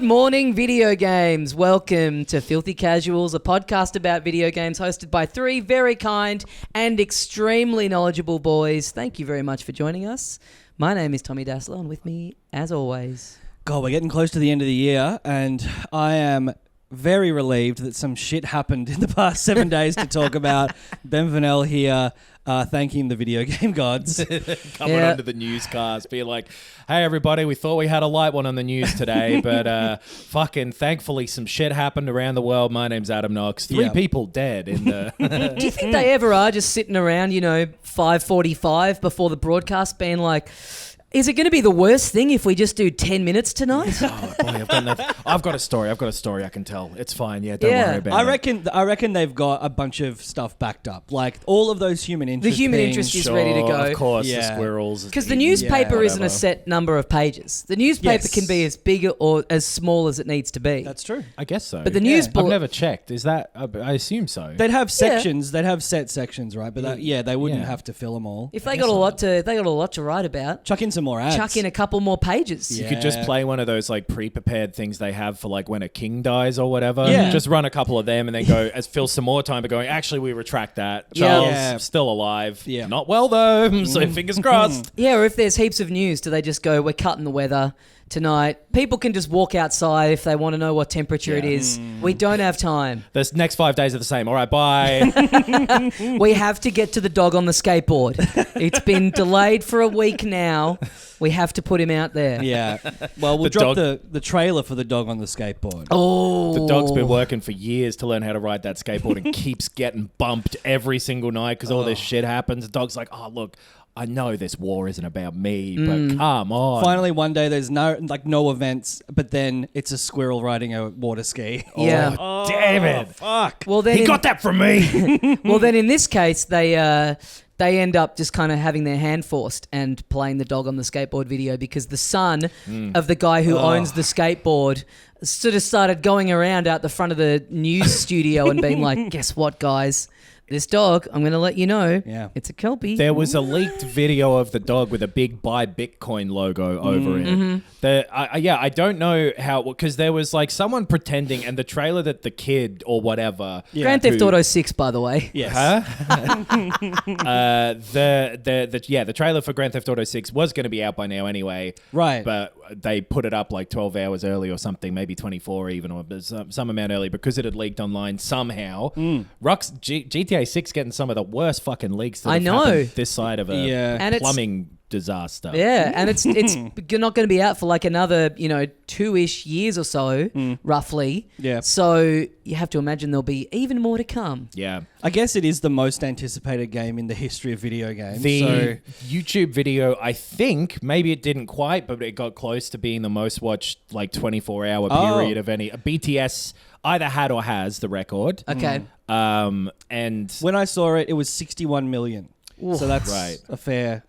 Good morning, video games. Welcome to Filthy Casuals, a podcast about video games hosted by three very kind and extremely knowledgeable boys. Thank you very much for joining us. My name is Tommy Dassler, and with me, as always... God, we're getting close to the end of the year, and I am very relieved that some shit happened in the past 7 days to talk about. Ben Vanel here, thanking the video game gods. Coming onto the newscast, being like, hey everybody, we thought we had a light one on the news today, but fucking thankfully some shit happened around the world. My name's Adam Knox. Three people dead in the... Do you think they ever are just sitting around, 5:45 before the broadcast being like... Is it going to be the worst thing if we just do 10 minutes tonight? Oh, boy, I've got a story I can tell. It's fine. Yeah, don't worry about it. I reckon they've got a bunch of stuff backed up. Like all of those human interest The human things. interest is ready to go. Of course, the squirrels. Because the newspaper isn't a set number of pages. The newspaper can be as big or as small as it needs to be. That's true. I guess so. But the news I've never checked. Is that... I assume so. They'd have sections. They'd have set sections, right? But they wouldn't have to fill them all. If they got a lot to write about. Chuck in some more ads. Chuck in a couple more pages. You could just play one of those like pre-prepared things they have for like when a king dies or whatever. Yeah. Just run a couple of them and then go fill some more time by going, actually we retract that. Charles still alive. Yeah. Not well though. So fingers crossed. Yeah, or if there's heaps of news, do they just go, we're cutting the weather tonight? People can just walk outside if they want to know what temperature it is. We don't have time. The next 5 days are the same. All right, bye. We have to get to the dog on the skateboard. It's been delayed for a week now. We have to put him out there. Yeah. Well, we'll drop the trailer for the dog on the skateboard. Oh. The dog's been working for years to learn how to ride that skateboard and keeps getting bumped every single night because all this shit happens. The dog's like, oh, look, I know this war isn't about me, but come on. Finally, one day there's no events, but then it's a squirrel riding a water ski. Yeah. Oh, damn it. Fuck. Well, then he got that from me. Well, then in this case, they end up just kind of having their hand forced and playing the dog on the skateboard video because the son of the guy who owns the skateboard sort of started going around out the front of the news studio and being like, guess what, guys? This dog, I'm going to let you know, it's a Kelpie. There was a leaked video of the dog with a big Buy Bitcoin logo over it. Mm-hmm. I don't know how, because there was like someone pretending, and the trailer that the kid or whatever... Grand Theft Auto 6, by the way. Yes. The trailer for Grand Theft Auto 6 was going to be out by now anyway. Right. But they put it up like 12 hours early or something, maybe 24 even, or some amount early because it had leaked online somehow. GTA 6 getting some of the worst fucking leaks that have happened this side of a plumbing disaster. Yeah, and it's not going to be out for like another 2-ish years or so, roughly. Yeah. So you have to imagine there'll be even more to come. Yeah. I guess it is the most anticipated game in the history of video games. The YouTube video, I think, maybe it didn't quite, but it got close to being the most watched like 24-hour period of any. BTS either had or has the record. Okay. And when I saw it, it was 61 million. Ooh, so that's a fair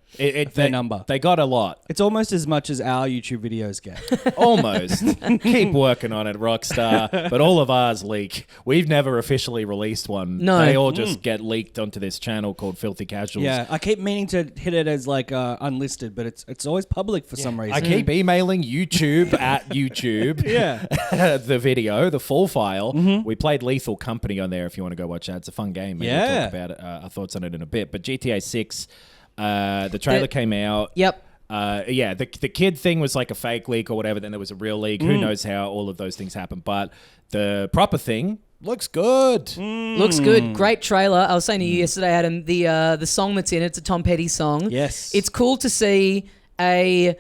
number. They got a lot. It's almost as much as our YouTube videos get. Almost. Keep working on it, Rockstar. But all of ours leak. We've never officially released one. No. They all just get leaked onto this channel called Filthy Casuals. Yeah, I keep meaning to hit it as like unlisted, but it's always public for some reason. I keep emailing YouTube at YouTube. The video, the full file. We played Lethal Company on there if you want to go watch that. It's a fun game. Maybe we'll talk about it, our thoughts on it in a bit. But GTA 6... the trailer came out. Yep. The kid thing was like a fake leak or whatever. Then there was a real leak. Who knows how all of those things happen. But the proper thing looks good. Looks good. Great trailer. I was saying to you yesterday, Adam, the song that's in it's a Tom Petty song. Yes. It's cool to see a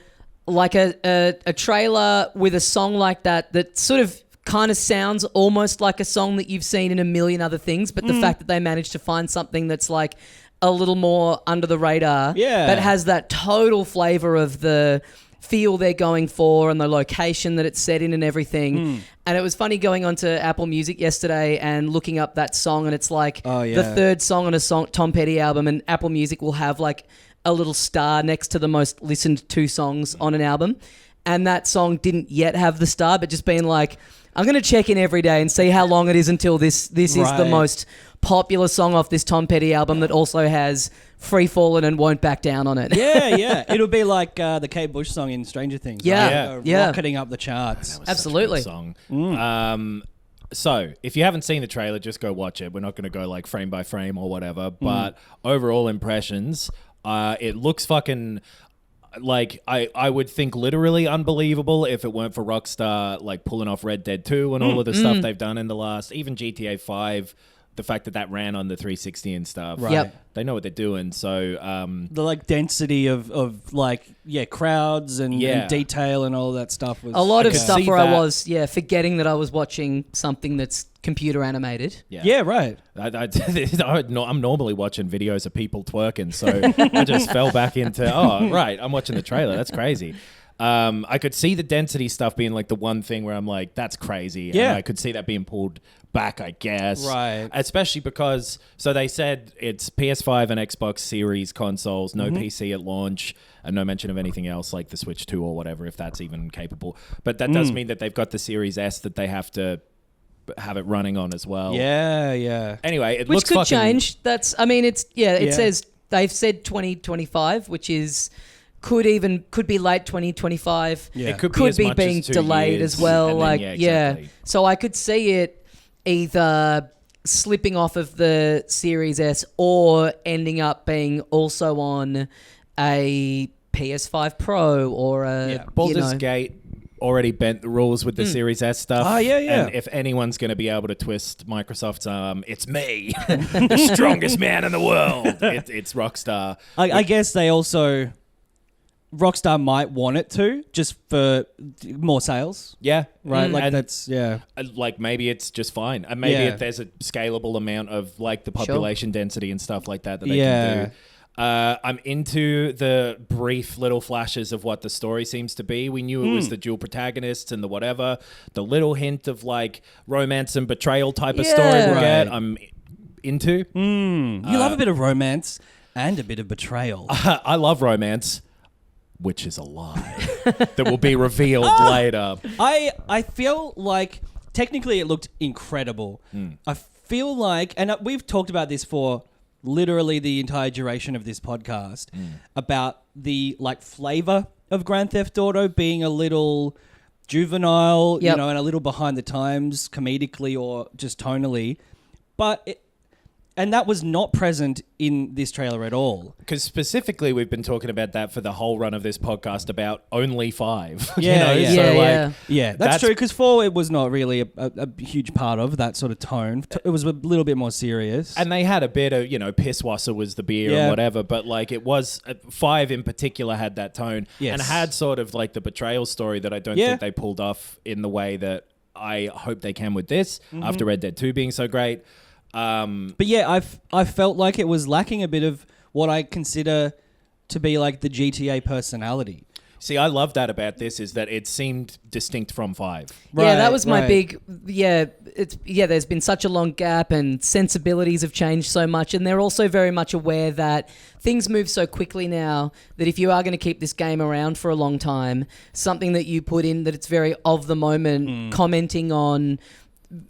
trailer with a song like that sort of kind of sounds almost like a song that you've seen in a million other things. But the fact that they managed to find something that's like a little more under the radar, but has that total flavor of the feel they're going for and the location that it's set in and everything. And it was funny going onto Apple Music yesterday and looking up that song, and it's like the third song on a Tom Petty album, and Apple Music will have like a little star next to the most listened to songs on an album. And that song didn't yet have the star, but just being like I'm going to check in every day and see how long it is until this is the most popular song off this Tom Petty album that also has Free Fallin' and Won't Back Down on it. Yeah. It'll be like the Kate Bush song in Stranger Things. Yeah. Rocketing up the charts. Absolutely. Song. So, if you haven't seen the trailer, just go watch it. We're not going to go like frame by frame or whatever. But overall impressions, it looks fucking like I would think literally unbelievable if it weren't for Rockstar like pulling off Red Dead 2 and all of the stuff they've done in the last, even GTA 5. The fact that ran on the 360 and stuff. Right. Yep. They know what they're doing. So the like density of like crowds and detail and all that stuff was a lot of stuff where I was forgetting that I was watching something that's computer animated. Yeah, right. I'm normally watching videos of people twerking, so I just fell back into I'm watching the trailer. That's crazy. I could see the density stuff being like the one thing where I'm like, that's crazy. Yeah. And I could see that being pulled back, I guess. Right. Especially because, so they said it's PS5 and Xbox Series consoles, no PC at launch, and no mention of anything else like the Switch 2 or whatever, if that's even capable. But that does mean that they've got the Series S that they have to have it running on as well. Yeah. Anyway, it which looks could change. That's, I mean, it says, they've said 2025, which is... Could be late 2025. Yeah. It could be as be much being as 2 delayed years, as well. and Like, then, exactly. So I could see it either slipping off of the Series S or ending up being also on a PS5 Pro or a Baldur's Gate already bent the rules with the Series S stuff. Oh, yeah. And if anyone's going to be able to twist Microsoft's arm, it's me, the strongest man in the world. It's Rockstar. I guess they also... Rockstar might want it to, just for more sales. Yeah. Right? Like and that's, like maybe it's just fine. And maybe if there's a scalable amount of like the population density and stuff like that they can do. I'm into the brief little flashes of what the story seems to be. We knew it was the dual protagonists and the whatever. The little hint of like romance and betrayal type of story we'll get, I'm into. You love a bit of romance and a bit of betrayal. I love romance. Which is a lie that will be revealed later. I feel like technically it looked incredible. I feel like, and we've talked about this for literally the entire duration of this podcast, about the like flavor of Grand Theft Auto being a little juvenile, and a little behind the times comedically or just tonally. And that was not present in this trailer at all. Because specifically, we've been talking about that for the whole run of this podcast about only 5. That's true. Because 4, it was not really a huge part of that sort of tone. It was a little bit more serious. And they had a bit of, Pisswasser was the beer and whatever. But like it was, 5 in particular had that tone. Yes. And had sort of like the betrayal story that I don't think they pulled off in the way that I hope they can with this, after Red Dead 2 being so great. But yeah, I felt like it was lacking a bit of what I consider to be like the GTA personality. See, I love that about this is that it seemed distinct from 5. Yeah, that was my big. There's been such a long gap, and sensibilities have changed so much, and they're also very much aware that things move so quickly now that if you are going to keep this game around for a long time, something that you put in that it's very of the moment, commenting on,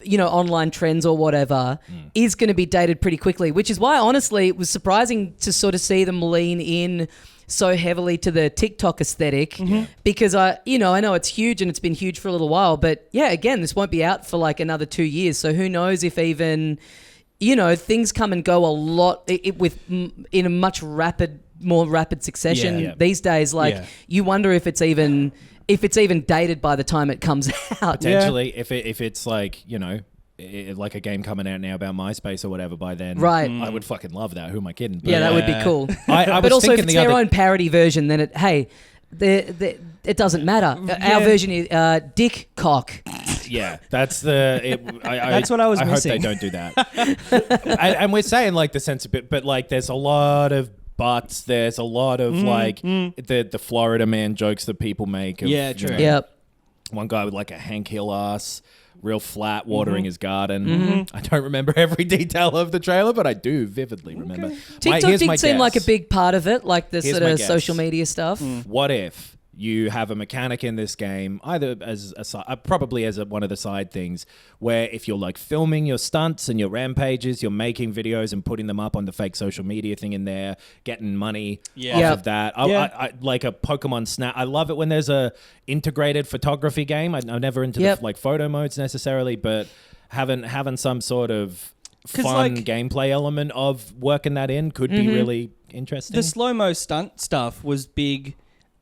online trends or whatever, is going to be dated pretty quickly, which is why, honestly, it was surprising to sort of see them lean in so heavily to the TikTok aesthetic because I know it's huge and it's been huge for a little while, but again, this won't be out for like another 2 years. So who knows if even, things come and go a lot in a much more rapid succession these days. Like you wonder if it's even dated by the time it comes out. Potentially, if it's like, like a game coming out now about MySpace or whatever by then, right? I would fucking love that. Who am I kidding? But that would be cool. But also, if it's their own parody version, then it doesn't matter. Our version is Dick Cock. Yeah, that's that's what I was missing. I hope they don't do that. and we're saying like the sense of it, but like there's a lot of butts. There's a lot of the Florida man jokes that people make. True. Yep. One guy with like a Hank Hill ass, real flat, watering his garden. I don't remember every detail of the trailer, but I do vividly remember. TikTok did seem like a big part of it, like the sort of social media stuff. What if you have a mechanic in this game, either as probably as one of the side things, where if you're like filming your stunts and your rampages, you're making videos and putting them up on the fake social media thing in there, getting money off of that. I like a Pokemon Snap. I love it when there's a integrated photography game. I'm never into the like photo modes necessarily, but having some sort of fun gameplay element of working that in could be really interesting. The slow-mo stunt stuff was big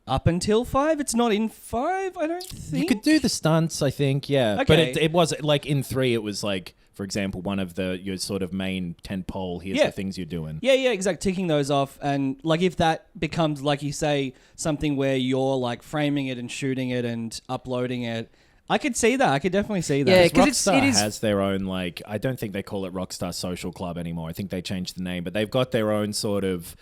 up until 5. It's not in 5, I don't think. You could do the stunts, I think, yeah. Okay. But it was like in 3, it was like, for example, one of your sort of main tentpole, here's the things you're doing. Yeah, exactly. Ticking those off. And like if that becomes, like you say, something where you're like framing it and shooting it and uploading it, I could see that. I could definitely see that. Yeah, because Rockstar has their own, like, I don't think they call it Rockstar Social Club anymore. I think they changed the name, but they've got their own sort of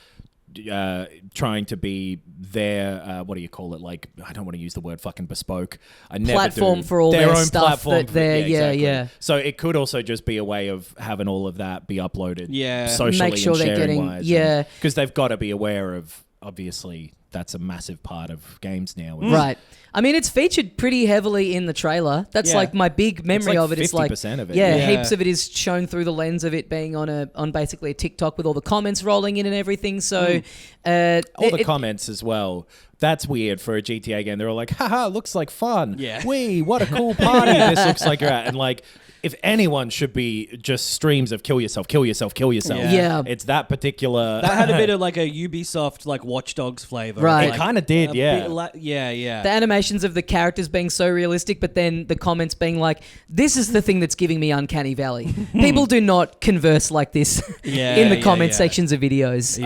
trying to be their what do you call it? Like, I don't want to use the word fucking bespoke. I never platform do. for all their own stuff. Exactly. So it could also just be a way of having all of that be uploaded. Socially, make sure and they're getting wise, because they've got to be aware of, obviously, that's a massive part of games now. Right. I mean, it's featured pretty heavily in the trailer. That's like my big memory of it. It's like 50% of it. Heaps of it is shown through the lens of it being on basically a TikTok with all the comments rolling in and everything. So all the comments as well. That's weird for a GTA game. They're all like, haha, looks like fun. Yeah. Wee, what a cool party this looks like you're at. And like, if anyone should be just streams of kill yourself. Yeah. It's that particular... That had a bit of like a Ubisoft, like Watch Dogs flavor. Right. It kind of did, yeah. The animations of the characters being so realistic, but then the comments being like, this is the thing that's giving me Uncanny Valley. People do not converse like this in the comment sections of videos.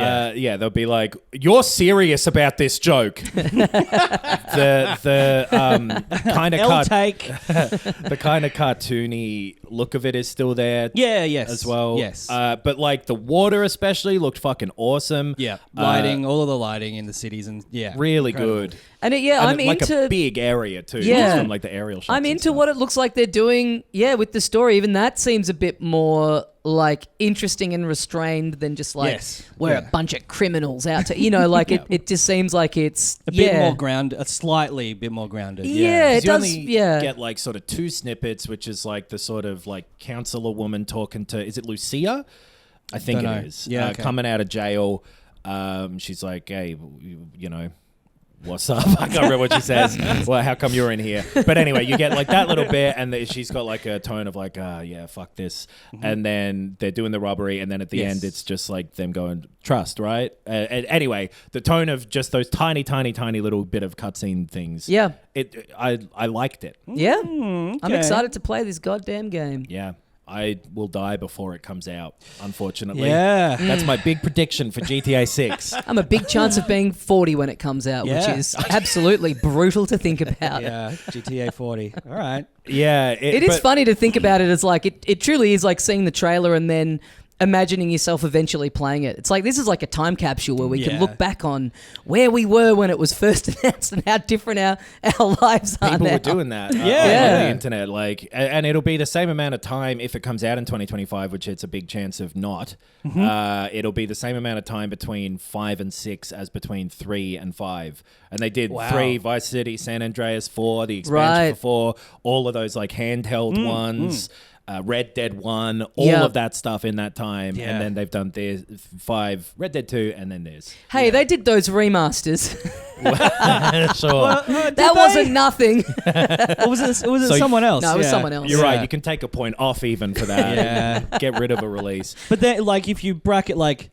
They'll be like, you're serious about this joke. the kind of the kind of cartoony look of it is still there. As well. Yes. But like the water especially looked fucking awesome. Yeah. Lighting, all of the lighting in the cities and really incredible. Good. And I'm like into a big area too. Yeah. From like the aerial shots. I'm into what it looks like they're doing. Yeah, with the story, even that seems a bit more like interesting and restrained than just like we're a bunch of criminals out to like it just seems like it's a bit more grounded, a slightly bit more grounded. Yeah, it does. You get like sort of 2 snippets, which is like the sort of like counselor woman talking to, is it Lucia? I think it is. Yeah, coming out of jail. She's like, hey, what's up? I can't remember what she says. Well, how come you're in here? But anyway, you get like that little bit, and she's got like a tone of like, fuck this. And then they're doing the robbery, and then at the end, it's just like them going, trust, right? And anyway, the tone of just those tiny little bit of cutscene things. Yeah. I liked it. Yeah. Okay. I'm excited to play this goddamn game. Yeah. I will die before it comes out, unfortunately. Yeah. That's my big prediction for GTA 6. I'm a big chance of being 40 when it comes out, which is absolutely brutal to think about. Yeah, GTA 40. All right. Yeah. It is funny to think about it as like, it truly is like seeing the trailer and then imagining yourself eventually playing it. It's like, this is like a time capsule where we can look back on where we were when it was first announced and how different our lives are now. People were doing that on the internet. Like, and it'll be the same amount of time if it comes out in 2025, which it's a big chance of not. It'll be the same amount of time between 5 and 6 as between 3 and 5. And they did 3, Vice City, San Andreas, 4, the expansion for 4, all of those like handheld ones. Red Dead 1, all of that stuff in that time. Yeah. And then they've done their 5, Red Dead 2, and then theirs. Hey, they did those remasters. Sure. Well, that wasn't nothing. Or was it someone else? No, it was someone else. You're right. You can take a point off even for that. Get rid of a release. But then, like, if you bracket, like,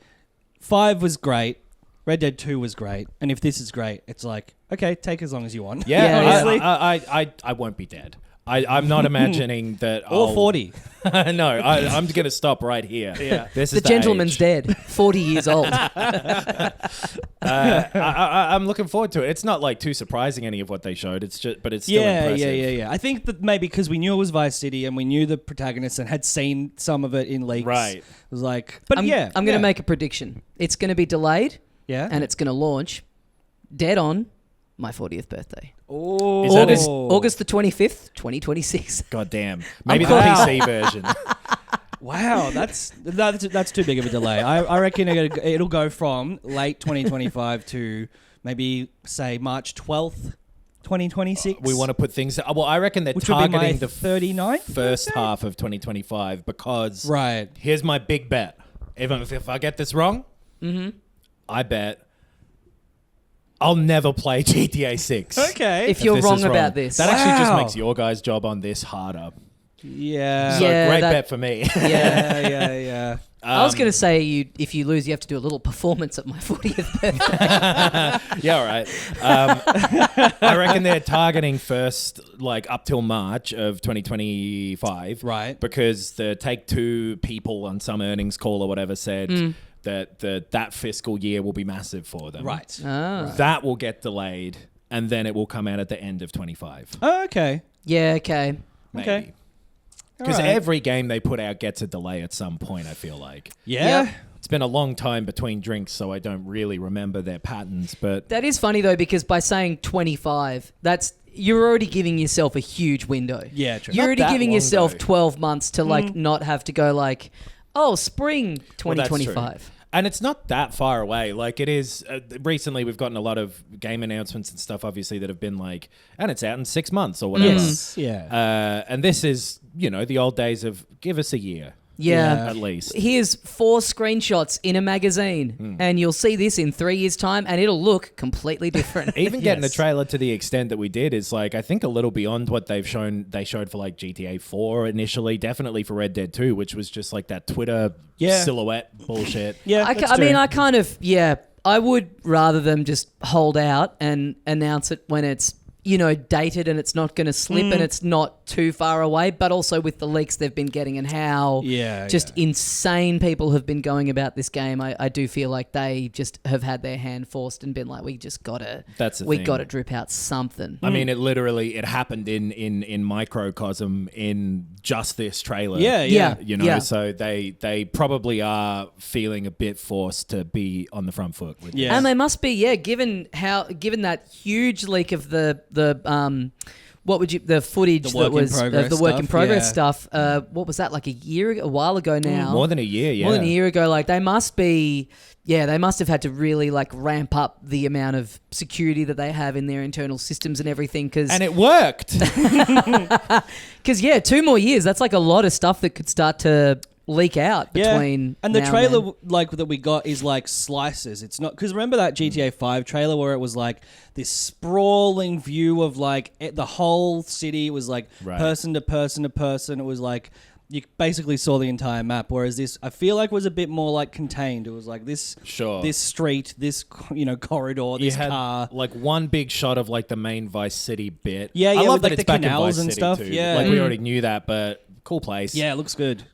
5 was great, Red Dead 2 was great, and if this is great, it's like, okay, take as long as you want. Yeah, honestly. I won't be dead. I'm not imagining that. Or 40. No, I'm going to stop right here. Yeah. This is the gentleman's age. dead, 40 years old. I'm looking forward to it. It's not like too surprising any of what they showed. It's just, but it's still impressive. Yeah. I think that maybe because we knew it was Vice City and we knew the protagonist and had seen some of it in leaks. Right. It was like, but I'm going to make a prediction. It's going to be delayed. Yeah. And it's going to launch dead on my 40th birthday. Oh, August the 25th, 2026. God damn. Maybe the PC version. Wow, that's too big of a delay. I reckon it'll go from late 2025 to maybe say March 12th, 2026. We want to put things. Well, I reckon they're Which targeting the 39th first half of 2025 because. Right. Here's my big bet. Even if I get this wrong, I bet I'll never play GTA 6. Okay. If you're wrong about this. That actually just makes your guys' job on this harder. Yeah. So great bet for me. Yeah. I was going to say, if you lose, you have to do a little performance at my 40th birthday. Yeah, all right. I reckon they're targeting first, like up till March of 2025. Right. Because the Take-Two people on some earnings call or whatever said that fiscal year will be massive for them. Right. That will get delayed, and then it will come out at the end of 25. Oh, okay. Yeah, okay. Maybe. Okay. Because Alright. every game they put out gets a delay at some point, I feel like. Yeah. Yep. It's been a long time between drinks, so I don't really remember their patterns, but... That is funny, though, because by saying 25, you're already giving yourself a huge window. Yeah, true. You're already that giving long, yourself though. 12 months to, not have to go like, oh, spring Well, that's 2025. true. And it's not that far away. Like it is. Recently, we've gotten a lot of game announcements and stuff, obviously, that have been like, and it's out in 6 months or whatever. Yeah. And this is, the old days of give us a year. Yeah. At least. Here's 4 screenshots in a magazine, and you'll see this in 3 years' time, and it'll look completely different. Even getting the trailer to the extent that we did is like, I think a little beyond what they've shown. They showed for like GTA 4 initially, definitely for Red Dead 2, which was just like that Twitter silhouette bullshit. Yeah. I would rather them just hold out and announce it when it's, dated and it's not going to slip and it's not too far away, but also with the leaks they've been getting and how insane people have been going about this game, I do feel like they just have had their hand forced and been like, we just got to drip out something. I mean, it happened in microcosm in just this trailer. So they probably are feeling a bit forced to be on the front foot with this. And they must be, given that huge leak of the footage that was the work in progress stuff. What was that, like a while ago now? More than a year, yeah. More than a year ago. Like they must have had to really like ramp up the amount of security that they have in their internal systems and everything. And it worked. Because 2 more years, that's like a lot of stuff that could start to leak out between and the now trailer and like that we got is like slices. It's not because remember that GTA 5 trailer where it was like this sprawling view of like the whole city. It was like person to person to person. It was like you basically saw the entire map, whereas this I feel like was a bit more like contained. It was like this street, this corridor, this car. Like one big shot of like the main Vice City bit. Yeah, I love that like it's the back in canals Vice and City stuff. too. Yeah, like we already knew that, but cool place. Yeah, it looks good.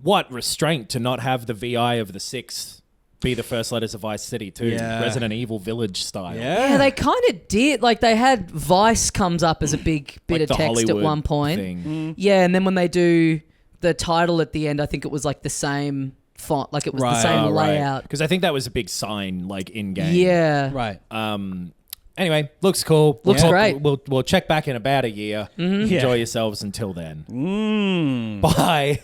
What restraint to not have the VI of the 6 be the first letters of Vice City too. Yeah. Resident Evil Village style. Yeah, they kind of did. Like they had Vice comes up as a big bit Like of the text Hollywood at one point. thing. Yeah, and then when they do the title at the end, I think it was like the same font, like it was the same layout. Because I think that was a big sign like in game. Yeah. Right. Anyway, looks cool. Looks great. We'll check back in about a year. Enjoy yourselves until then. Bye.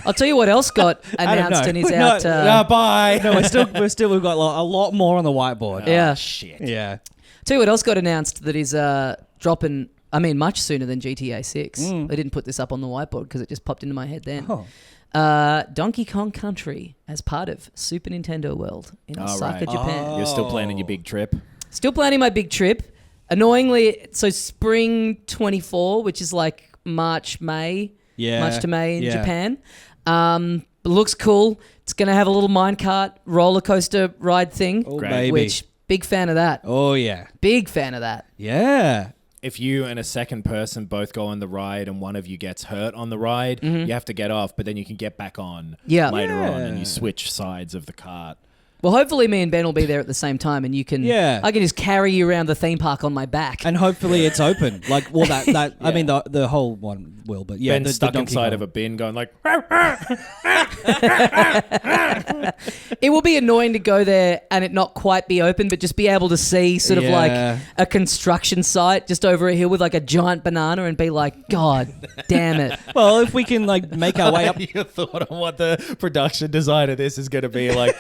I'll tell you what else got announced and is out. Bye. No, we've got a lot more on the whiteboard. Yeah. Oh, shit. Yeah. Tell you what else got announced that is dropping. I mean, much sooner than GTA 6. They didn't put this up on the whiteboard because it just popped into my head then. Donkey Kong Country as part of Super Nintendo World in Osaka, Japan. You're still planning your big trip? Still planning my big trip. Annoyingly, so spring 24, which is like March to May in Japan. Looks cool. It's going to have a little minecart roller coaster ride thing. Oh, baby. Which, big fan of that. Oh, yeah. Big fan of that. Yeah. If you and a second person both go on the ride and one of you gets hurt on the ride, you have to get off, but then you can get back on later on and you switch sides of the cart. Well, hopefully me and Ben will be there at the same time and you can... Yeah. I can just carry you around the theme park on my back. And hopefully it's open. Like, well, that I mean, the whole one will, but yeah. Ben's stuck inside of a bin going like... It will be annoying to go there and it not quite be open, but just be able to see sort of like a construction site just over a hill with like a giant banana and be like, God damn it. Well, if we can like make our way up... Your thought on what the production design of this is going to be like...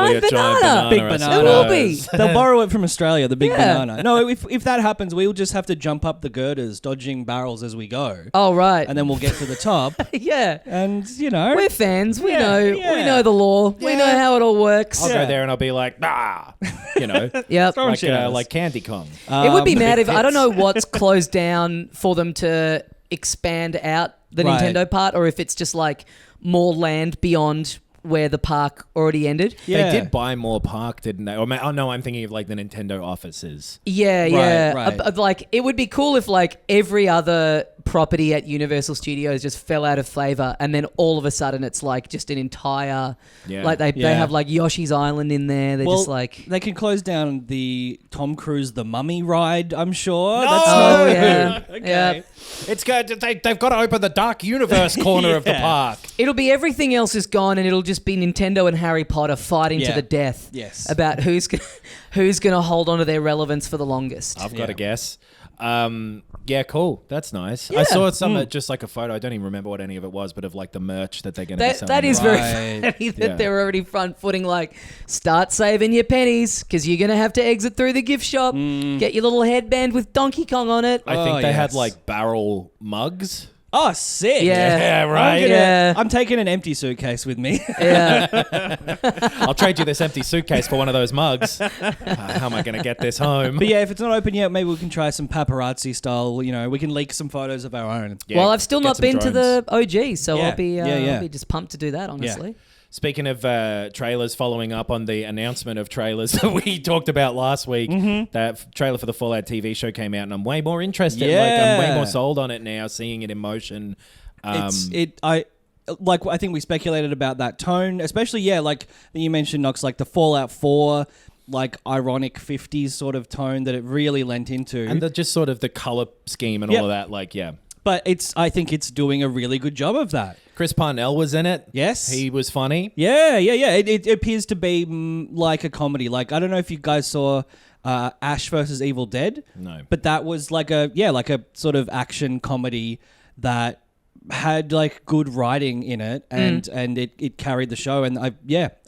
Literally a giant banana. Big I banana. It will be. They'll borrow it from Australia, the big Yeah. banana. No, if that happens, we'll just have to jump up the girders, dodging barrels as we go. Oh, right. And then we'll get to the top. yeah. And, you know. We're fans. We Yeah, know. yeah. We know the law. We know how it all works. I'll go there and I'll be like, nah, you know, Yep. Throwing shit at us. like Candy Kong. It would be the mad big if I don't tits. know what's closed down for them to expand out the Right. Nintendo part, or if it's just like more land beyond where the park already ended. Yeah. They did buy more park, didn't they? Or oh no, I'm thinking of like the Nintendo offices. Yeah, yeah. right. Like it would be cool if like every other property at Universal Studios just fell out of favor, and then all of a sudden it's like just an entire like they have like Yoshi's Island in there. They're just like they can close down the Tom Cruise The Mummy ride, I'm sure. No! oh yeah, Okay. yeah. It's good. They've got to open the Dark Universe corner of the park. It'll be everything else is gone, and it'll just be Nintendo and Harry Potter fighting to Yeah. the death. Yes. About who's gonna hold on to their relevance for the longest. I've got to guess. Yeah, cool. That's nice. Yeah. I saw some just like a photo. I don't even remember what any of it was, but of like the merch that they're going to be selling. That is Right. very funny that Yeah. they're already front footing. Like, start saving your pennies because you're gonna have to exit through the gift shop. Get your little headband with Donkey Kong on it. I think they had yes. like barrel mugs. Oh, sick. Yeah. Yeah, right. Yeah. I'm taking an empty suitcase with me. Yeah, I'll trade you this empty suitcase for one of those mugs. How am I going to get this home? But yeah, if it's not open yet, maybe we can try some paparazzi style. You know, we can leak some photos of our own. Yeah, well, I've still get not some been to drones. the OG, so Yeah. I'll be just pumped to do that. Honestly, Speaking of trailers, following up on the announcement of trailers that we talked about last week, that trailer for the Fallout TV show came out, and I'm way more interested. Yeah. Like, I'm way more sold on it now, seeing it in motion. I think we speculated about that tone, especially like you mentioned, Knox, like the Fallout 4, like ironic 50s sort of tone that it really lent into. And just sort of the color scheme and Yep. all of that, like, yeah. But I think it's doing a really good job of that. Chris Parnell was in it. Yes. He was funny. Yeah. It appears to be like a comedy. Like, I don't know if you guys saw Ash vs. Evil Dead. No. But that was like a sort of action comedy that had like good writing in it, and it carried the show. And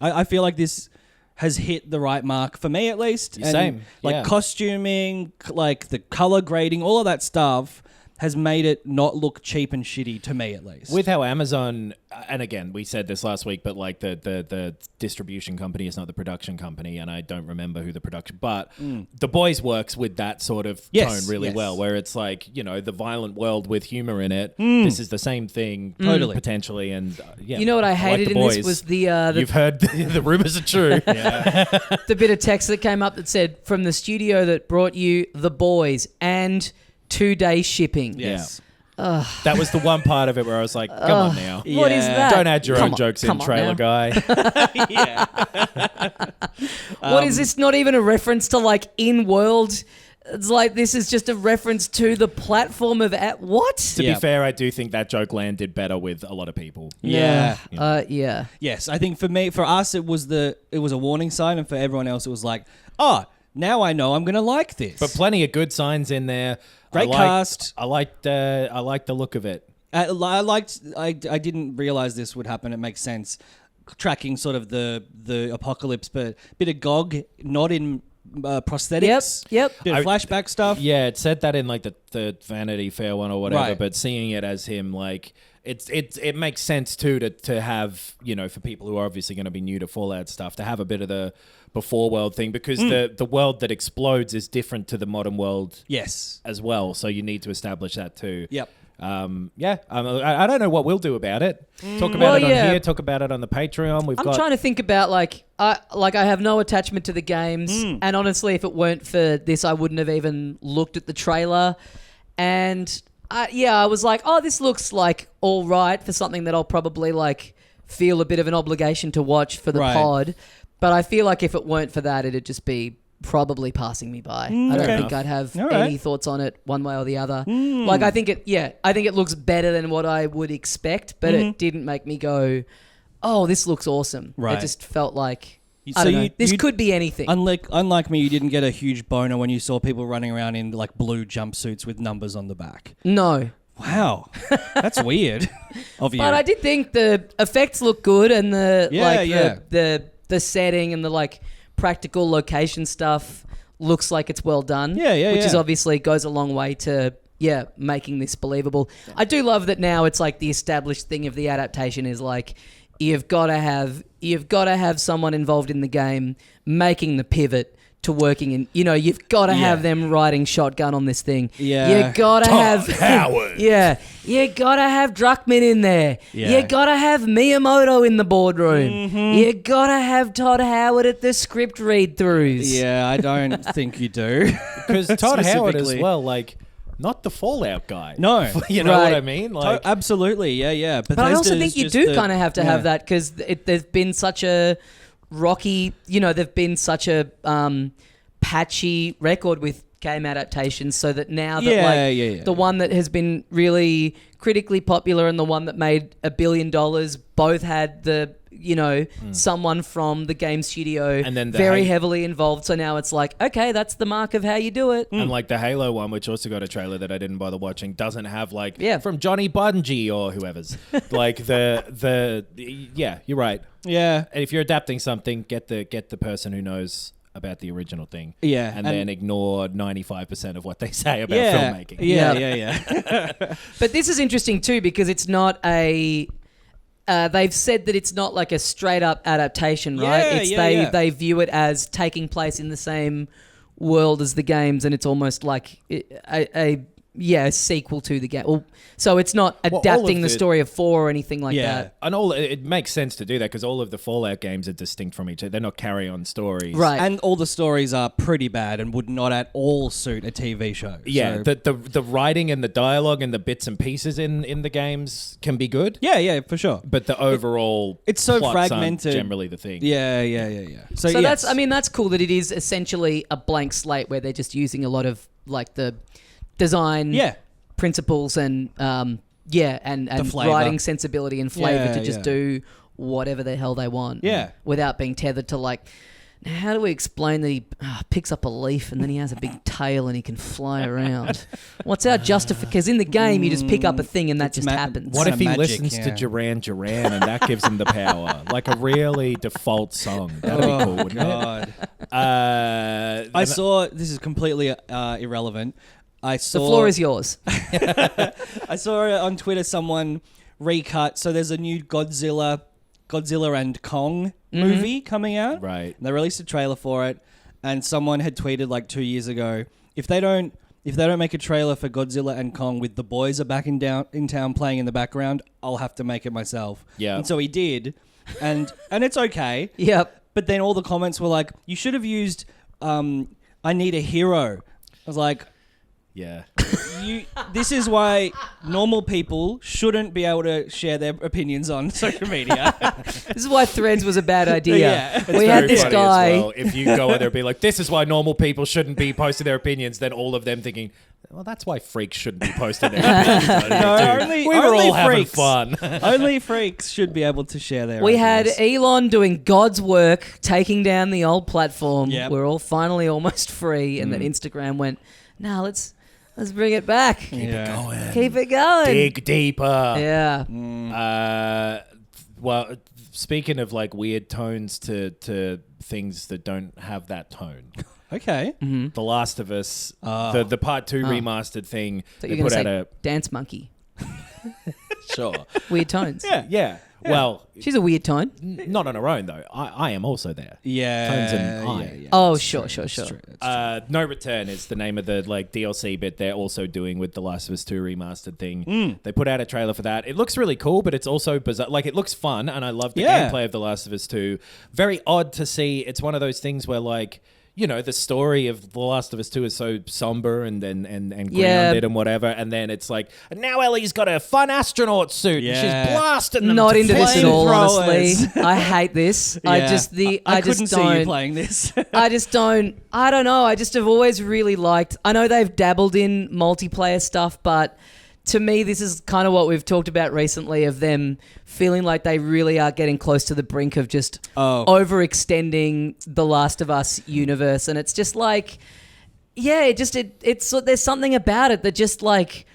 I feel like this has hit the right mark for me, at least. And Same, like yeah. costuming, like the color grading, all of that stuff has made it not look cheap and shitty to me, at least. With how Amazon, and again, we said this last week, but like the distribution company is not the production company, and I don't remember who the production, but The Boys works with that sort of tone really well, where it's like, you know, the violent world with humor in it. This is the same thing, Totally. potentially, and yeah. you know what I like hated The in this Boys. was the You've heard the rumors are true. the bit of text that came up that said from the studio that brought you The Boys and 2-day shipping. Yes. That was the one part of it where I was like, come on now. What is Yeah. that? Don't add your Come own on- jokes in, come on trailer now. guy. Yeah. What is this? Not even a reference to like in world. It's like this is just a reference to the platform of what? To Yeah. be fair, I do think that joke landed better with a lot of people. Yeah. Yeah. Yes, I think for us, it was a warning sign, and for everyone else, it was like, oh, now I know I'm going to like this. But plenty of good signs in there. Great cast. I liked the look of it. I didn't realize this would happen. It makes sense. Tracking sort of the apocalypse, but bit of GOG, not in prosthetics. Yep. Bit of flashback stuff. Yeah, it said that in like the Vanity Fair one or whatever, Right. but seeing it as him, like it makes sense too to have, you know, for people who are obviously going to be new to Fallout stuff, to have a bit of the before world thing, because the world that explodes is different to the modern world Yes. as well, so you need to establish that too. Yep. I don't know what we'll do about it. Talk about it on here. Talk about it on the Patreon. I'm trying to think about I have no attachment to the games, and honestly, if it weren't for this, I wouldn't have even looked at the trailer. And I was like, oh, this looks like all right for something that I'll probably like feel a bit of an obligation to watch for the pod. But I feel like if it weren't for that, it'd just be probably passing me by. I don't think I'd have any thoughts on it one way or the other. Like I think it looks better than what I would expect, but it didn't make me go, oh, this looks awesome. Right. It just felt like So this could be anything. Unlike me, you didn't get a huge boner when you saw people running around in like blue jumpsuits with numbers on the back. No. Wow, that's weird of you. But I did think the effects look good, and the the setting and the like practical location stuff looks like it's well done. Which is obviously goes a long way to making this believable. I do love that now it's like the established thing of the adaptation is like you've got to have someone involved in the game making the pivot to working in, you've got to have them riding shotgun on this thing. Yeah. You got to have Howard. You got to have Druckmann in there. Yeah. You got to have Miyamoto in the boardroom. Mm-hmm. You got to have Todd Howard at the script read-throughs. Yeah, I don't think you do. Because Todd Howard as Specifically. well, like, not the Fallout guy. No. You know Right. what I mean? Like, Absolutely, yeah. But I also think you do kind of have to have that because there's been such a rocky, they've been such a patchy record with game adaptations, so that now that the one that has been really critically popular and the one that made $1 billion both had the someone from the game studio And then the very heavily involved. So now it's like, okay, that's the mark of how you do it. and like the Halo one, which also got a trailer that I didn't bother watching, doesn't have like Yeah. from Johnny Bungie or whoever's like you're right. Yeah. And if you're adapting something, get the person who knows about the original thing. Yeah, And and- then ignore 95% of what they say about Yeah. filmmaking. Yeah. But this is interesting too because it's not a. They've said that it's not like a straight up adaptation, right? They view it as taking place in the same world as the games, and it's almost like a sequel to the game. Well, so it's not adapting the story of 4 or anything like that. And it makes sense to do that because all of the Fallout games are distinct from each other. They're not carry-on stories. Right. And all the stories are pretty bad and would not at all suit a TV show. Yeah, So- the writing and the dialogue and the bits and pieces in the games can be good. yeah, for sure. But the overall It's so plots aren't fragmented. generally the thing. Yeah. So yes. that's cool that it is essentially a blank slate where they're just using a lot of like the design principles and and flavor. writing sensibility and flavor Yeah, to just yeah. do whatever the hell they want. Yeah. Without being tethered to like, now how do we explain that he picks up a leaf and then he has a big tail and he can fly around? What's our justification? Because in the game you just pick up a thing and that just happens. What if he magic, listens to Duran Duran and that gives him the power? Like a really default song. That'd be cool, wouldn't God. it? I saw, this is completely irrelevant. The floor is yours. I saw on Twitter someone recut. So there's a new Godzilla and Kong movie coming out. Right. And they released a trailer for it, and someone had tweeted like 2 years ago, if they don't make a trailer for Godzilla and Kong with the boys are back in town playing in the background, I'll have to make it myself. Yeah. And so he did, and it's okay. Yep. But then all the comments were like, you should have used I Need a Hero. I was like, Yeah. this is why normal people shouldn't be able to share their opinions on social media. This is why Threads was a bad idea. Yeah. We had this Funny guy. as well. If you go out there and be like, this is why normal people shouldn't be posting their opinions, then all of them thinking, well, that's why freaks shouldn't be posting their opinions. only- we were only all having freaks. fun. Only freaks should be able to share their We had ideas. Elon doing God's work, taking down the old platform. Yep. We're all finally almost free, and then Instagram went, "Nah, let's bring it back. Keep it going. Dig deeper. Yeah. Well, speaking of like weird tones to things that don't have that tone. Okay. The Last of Us, the Part 2 remastered thing, So they you're put gonna out say Dance Monkey. Sure. Weird tones. Yeah. Well, She's a weird tone. not on her own though. I am also there. Yeah. Tones and I. yeah. Oh, That's sure. true, that's true. No Return is the name of the like DLC bit they're also doing with the Last of Us 2 remastered thing. They put out a trailer for that. It looks really cool, but it's also bizarre. Like it looks fun, and I love the gameplay of the Last of Us 2. Very odd to see. It's one of those things where like, you know, the story of The Last of Us 2 is so somber and grounded and whatever, and then it's like, and now Ellie's got a fun astronaut suit and she's blasting them. Not to into this at all, flamethrowers. honestly. I hate this. Yeah. I just couldn't see you don't. playing this. I don't know. I just have always really liked. I know they've dabbled in multiplayer stuff, but to me, this is kind of what we've talked about recently of them feeling like they really are getting close to the brink of just overextending the Last of Us universe. And it's just like, it's there's something about it that just like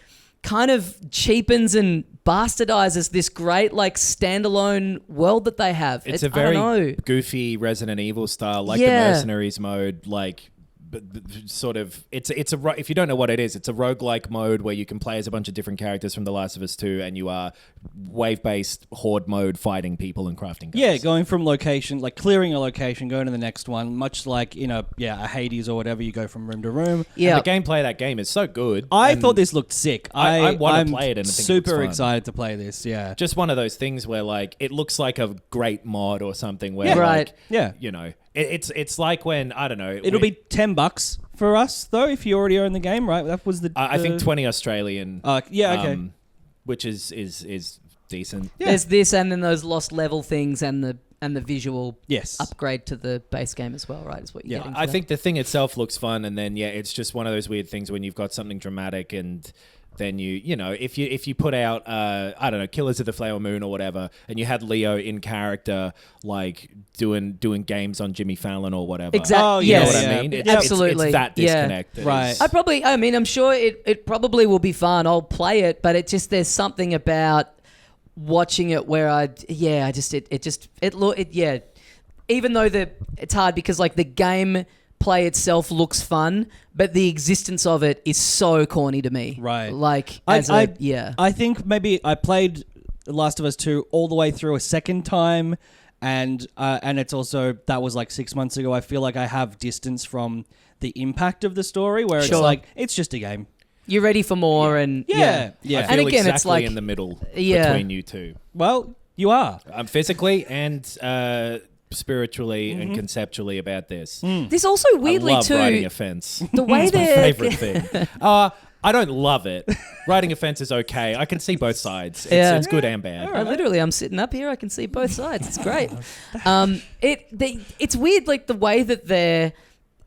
kind of cheapens and bastardizes this great like standalone world that they have. It's a very goofy Resident Evil style, like the Mercenaries mode, like. But sort of, it's if you don't know what it is, it's a roguelike mode where you can play as a bunch of different characters from The Last of Us 2, and you are wave-based horde mode fighting people and crafting guns. Yeah, going from location, like clearing a location, going to the next one, much like a Hades or whatever, you go from room to room. Yeah, the gameplay of that game is so good. I thought this looked sick. I want to play it, and I think super excited to play this. Yeah, just one of those things where like it looks like a great mod or something. Where It's like when, I don't know. It'll be $10 for us, though, if you already own the game, right? That was I think 20 Australian. Okay. Which is decent. Yeah. There's this and then those lost level things and the visual upgrade to the base game as well, right? Is what you're getting. I think the thing itself looks fun, and then, it's just one of those weird things when you've got something dramatic and... Then if you put out I don't know, Killers of the Flower Moon or whatever, and you had Leo in character like doing games on Jimmy Fallon or whatever. Exactly. Oh, you know what I mean? Absolutely. It's that disconnect. Right. I'm sure it probably will be fun. I'll play it, but there's something about watching it where even though it's hard because like the game play itself looks fun, but the existence of it is so corny to me. Right. Like, I think maybe I played The Last of Us 2 all the way through a second time, and it's also, that was like 6 months ago. I feel like I have distance from the impact of the story, where it's like, it's just a game. You're ready for more, and I feel and again, exactly it's like in the middle between you two. Well, you are. Physically and... spiritually and conceptually about this. This also weirdly I love too writing a fence. The way it's my favorite thing. I don't love it. Writing a fence is okay. I can see both sides. It's good and bad. I'm sitting up here. I can see both sides. It's great. It's weird, like the way that they're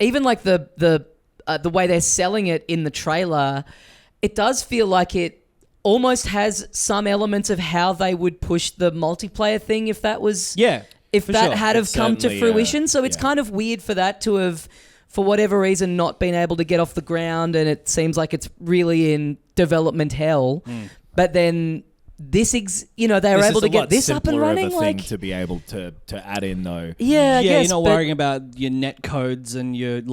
even like the way they're selling it in the trailer. It does feel like it almost has some elements of how they would push the multiplayer thing if that was if that had have come to fruition. So it's kind of weird for that to have, for whatever reason, not been able to get off the ground, and it seems like it's really in development hell. But then they were able to get this up and running. Of a thing to be able to add in though. Yeah, I guess, you're not worrying about your net codes and you're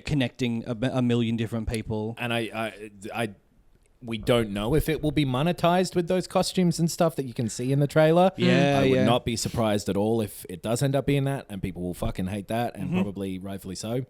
connecting a million different people. And we don't know if it will be monetized with those costumes and stuff that you can see in the trailer. I would not be surprised at all if it does end up being that, and people will fucking hate that, and probably rightfully so.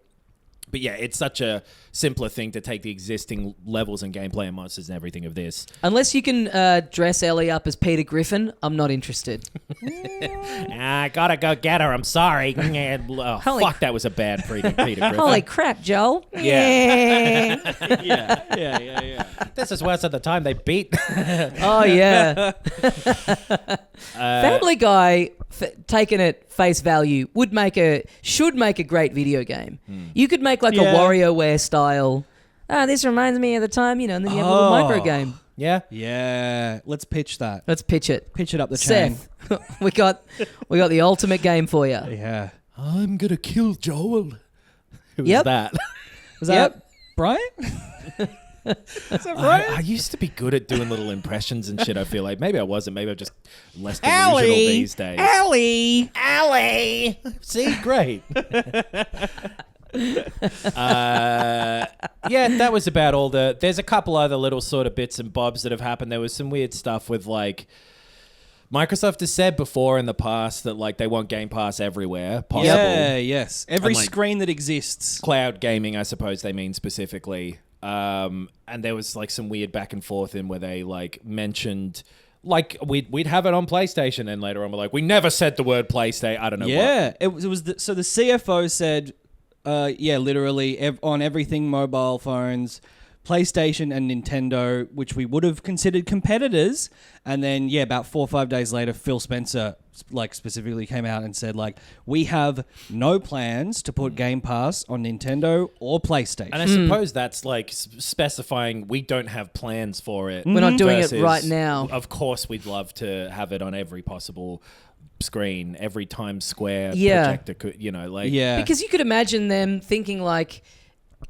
But it's such a simpler thing to take the existing levels and gameplay and monsters and everything of this. Unless you can dress Ellie up as Peter Griffin, I'm not interested. I gotta go get her. I'm sorry. Fuck, that was a bad Peter Griffin. Holy crap, Joel. Yeah. This is worse at the time they beat. Oh, yeah. Family Guy, taken at face value, should make a great video game. You could make like a WarioWare style. This reminds me of the time, and then you have a little micro game. Yeah. Let's pitch that. Let's pitch it. Pitch it up the chain. Seth, we got the ultimate game for you. Yeah. I'm gonna kill Joel. Who was that? Was that Brian? Is that Brian? I used to be good at doing little impressions and shit, I feel like. Maybe I wasn't. Maybe I'm just less delusional these days. Allie! See? Great. That was about all there's a couple other little sort of bits and bobs that have happened. There was some weird stuff with like Microsoft has said before in the past that like they want Game Pass everywhere possible. Yes. Every screen that exists. Cloud gaming, I suppose they mean specifically. And there was like some weird back and forth in where they like mentioned like we'd have it on PlayStation, and later on we're like, we never said the word PlayStation. I don't know. It was so the CFO said, literally on everything mobile phones, PlayStation and Nintendo, which we would have considered competitors. And then, about 4 or 5 days later, Phil Spencer specifically came out and said, we have no plans to put Game Pass on Nintendo or PlayStation. And I suppose that's specifying we don't have plans for it. We're not doing it right now. Of course, we'd love to have it on every possible screen, every Times Square projector, Because you could imagine them thinking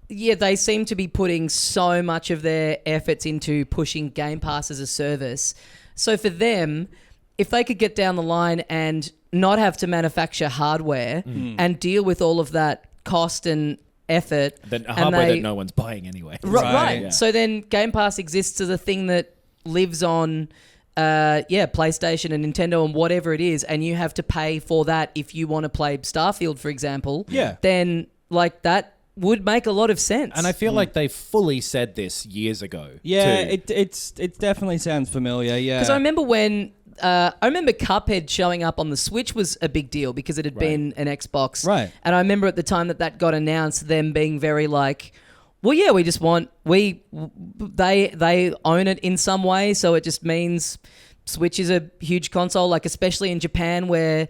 they seem to be putting so much of their efforts into pushing Game Pass as a service So for them, if they could get down the line and not have to manufacture hardware and deal with all of that cost and effort. Then hardware that no one's buying anyway. Right. Yeah. So then Game Pass exists as a thing that lives on PlayStation and Nintendo and whatever it is, and you have to pay for that if you want to play Starfield, for example. Yeah. Then like that would make a lot of sense. And I feel like they fully said this years ago. Yeah, too. it definitely sounds familiar. Yeah, because I remember when Cuphead showing up on the Switch was a big deal because it had been an Xbox. Right. And I remember at the time that got announced, them being very like, well, yeah, we just want they own it in some way, so it just means Switch is a huge console, like especially in Japan where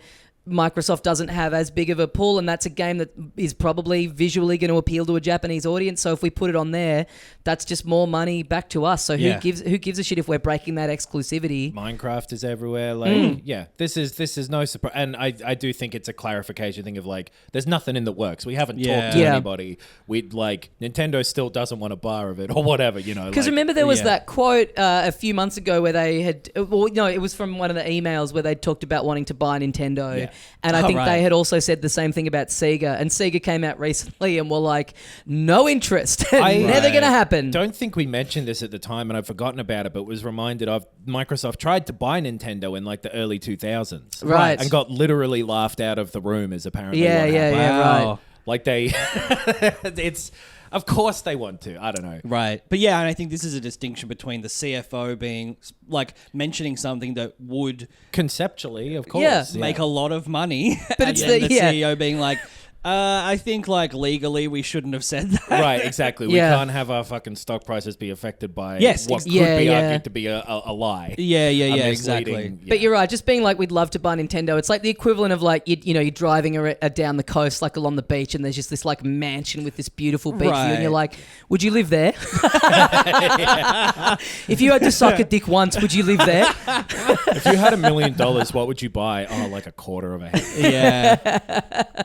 Microsoft doesn't have as big of a pull, and that's a game that is probably visually going to appeal to a Japanese audience. So if we put it on there, that's just more money back to us. So who gives a shit if we're breaking that exclusivity? Minecraft is everywhere. Like, this is no surprise. And I do think it's a clarification thing of like, there's nothing in the works. We haven't talked to anybody. We'd like Nintendo still doesn't want a bar of it or whatever, you know. Because remember there was that quote a few months ago where they had, it was from one of the emails where they talked about wanting to buy Nintendo. Yeah. And I think they had also said the same thing about Sega. And Sega came out recently and were like, no interest. Never going to happen. Don't think we mentioned this at the time and I've forgotten about it, but was reminded of Microsoft tried to buy Nintendo in like the early 2000s. Right. And got literally laughed out of the room as apparently what happened. Right. Like they, it's... Of course they want to. I don't know. Right. But yeah, and I think this is a distinction between the CFO being like mentioning something that would conceptually, of course, make a lot of money. But it's the CEO being like, I think like legally we shouldn't have said that. Right, exactly. We can't have our fucking stock prices be affected by what could be argued to be a lie. Yeah, exactly. But you're right. Just being like, we'd love to buy Nintendo. It's like the equivalent of like, you're driving down the coast, like along the beach, and there's just this like mansion with this beautiful beach view, and you're like, would you live there? If you had to suck a dick once, would you live there? If you had $1 million, what would you buy? Oh, like a quarter of a head.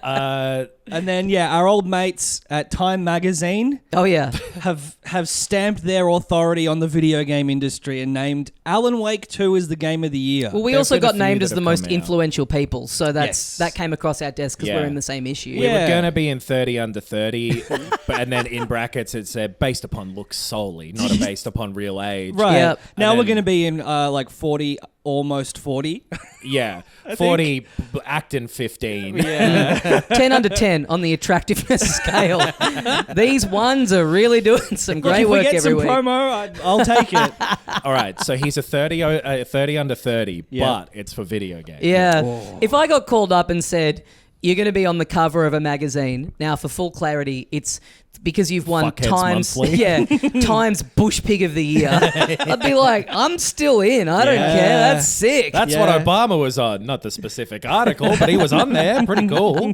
Yeah. And then our old mates at Time Magazine have stamped their authority on the video game industry and named Alan Wake 2 as the game of the year. Well, we also got named as the most influential people, so that came across our desk because we're in the same issue. We were going to be in 30 under 30, and then in brackets it said based upon looks solely, not based upon real age. Right. Yep. Now we're going to be in like 40, almost 40. Yeah. 40, acting 15. Yeah. 10 under 10 on the attractiveness scale. These ones are really doing some great work every week. If we get some promo, I'll take it. All right, so he's a 30 under 30, but it's for video games. Yeah. If I got called up and said, you're going to be on the cover of a magazine. Now, for full clarity, it's because you've won Times Bush Pig of the Year. I'd be like, I'm still in. I don't care. That's sick. That's what Obama was on. Not the specific article, but he was on there. Pretty cool.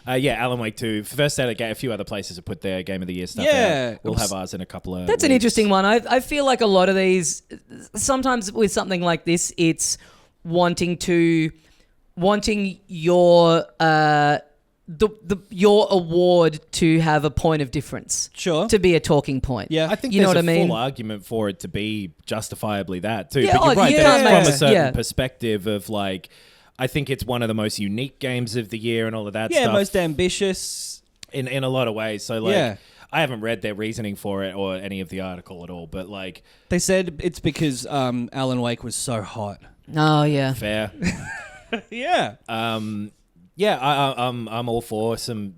Alan Wake 2. First out of a few other places have put their Game of the Year stuff out. We'll have ours in a couple of That's weeks. an interesting one. I feel like a lot of these, sometimes with something like this, it's wanting your your award to have a point of difference. Sure. To be a talking point. Yeah. I think you know there's what I mean? full argument for it to be justifiably that too. Yeah, but you're right. yeah. From a certain perspective of like, I think it's one of the most unique games of the year and all of that stuff. Yeah, most ambitious. In a lot of ways. So like, I haven't read their reasoning for it or any of the article at all, but like... They said it's because Alan Wake was so hot. Oh, yeah. Fair. Yeah. I'm all for some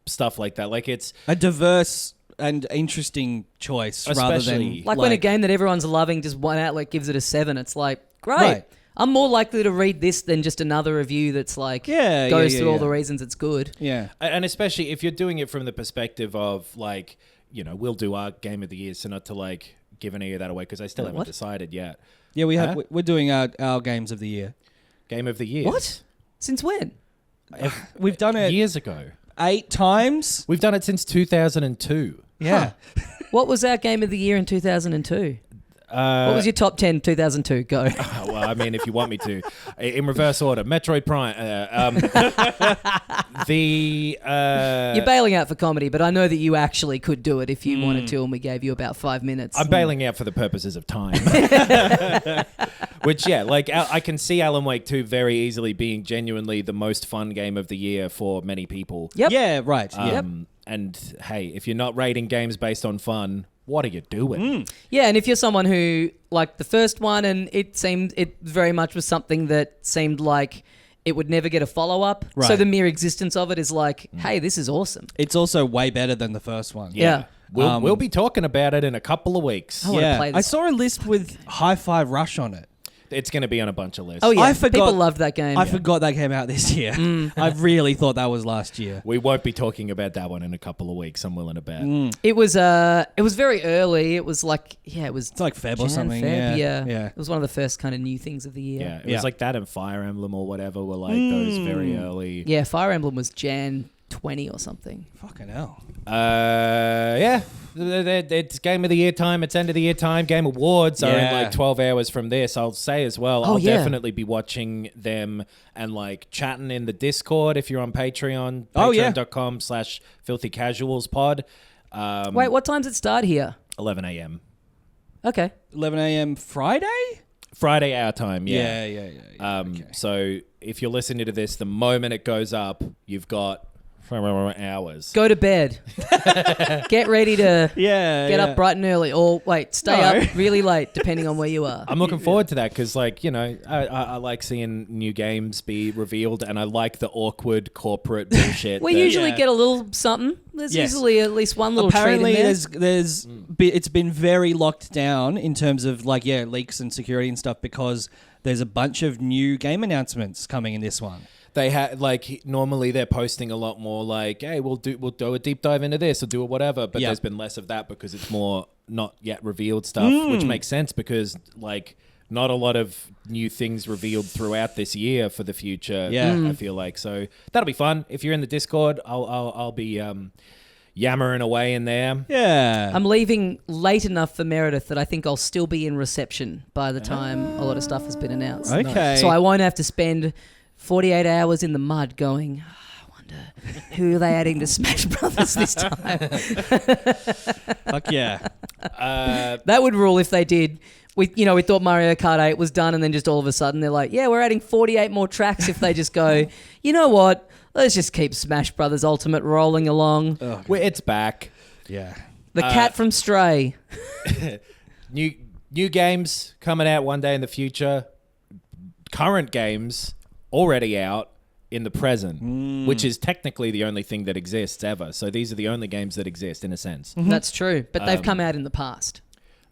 stuff like that. Like it's a diverse and interesting choice rather than like when a game that everyone's loving just one outlet gives it a 7. It's like great. Right. I'm more likely to read this than just another review that's like goes through all the reasons it's good. Yeah, and especially if you're doing it from the perspective of like, we'll do our Game of the Year, so not to like give any of that away because I still haven't decided yet. Yeah, we're doing our Games of the Year. Game of the Year. What? Since when? We've done it years ago. 8 times. We've done it since 2002. Yeah. What was our Game of the Year in 2002? What was your top 10 2002? Go. Well, I mean, if you want me to, in reverse order, Metroid Prime. You're bailing out for comedy, but I know that you actually could do it if you wanted to, and we gave you about 5 minutes. I'm bailing out for the purposes of time. Which, yeah, like I can see Alan Wake 2 very easily being genuinely the most fun game of the year for many people. Yep. Yeah, right. And hey, if you're not rating games based on fun, what are you doing? Yeah, and if you're someone who liked the first one and it very much was something that seemed like it would never get a follow-up. Right. So the mere existence of it is like, hey, this is awesome. It's also way better than the first one. Yeah. We'll be talking about it in a couple of weeks. I want to play this. I saw a list with Hi-Fi Rush on it. It's going to be on a bunch of lists. Oh, yeah. I forgot, People loved that game. I forgot that came out this year. I really thought that was last year. We won't be talking about that one in a couple of weeks, I'm willing to bet. It was very early. It was like, It's like Feb or Jan, something. Feb, Yeah. It was one of the first kind of new things of the year. Yeah, it was like that and Fire Emblem or whatever were like those very early. Yeah, Fire Emblem was Jan 20 or something. Fucking hell. Yeah. It's Game of the Year time. It's end of the year time. Game Awards are in like 12 hours from this. I'll say as well, I'll definitely be watching them and like chatting in the Discord if you're on Patreon. Patreon.com/filthycasualspod. Wait, what time's it start here? 11 a.m. Okay. 11 a.m. Friday? Friday our time, yeah. Yeah. Okay. So if you're listening to this, the moment it goes up, you've got hours. Go to bed. Get ready to get up bright and early. Or wait, stay up really late, depending on where you are. I'm looking forward to that because, like, you know, I like seeing new games be revealed, and I like the awkward corporate bullshit. We usually get a little something. There's usually at least one little Apparently treat in there. it's been very locked down in terms of like leaks and security and stuff because there's a bunch of new game announcements coming in this one. They had like normally they're posting a lot more like, hey, we'll do a deep dive into this or do whatever, but there's been less of that because it's more not yet revealed stuff, which makes sense because like not a lot of new things revealed throughout this year for the future. I feel like so that'll be fun. If you're in the Discord, I'll be yammering away in there. Yeah, I'm leaving late enough for Meredith that I think I'll still be in reception by the time a lot of stuff has been announced. Okay, so I won't have to spend 48 hours in the mud going, I wonder who are they adding to Smash Brothers this time? Fuck yeah. That would rule if they did. We thought Mario Kart 8 was done and then just all of a sudden they're like, yeah, we're adding 48 more tracks if they just go, you know what? Let's just keep Smash Brothers Ultimate rolling along. Well, it's back. Yeah. The cat from Stray. New games coming out one day in the future. Current games already out in the present, which is technically the only thing that exists ever. So these are the only games that exist in a sense. Mm-hmm. That's true, but they've come out in the past.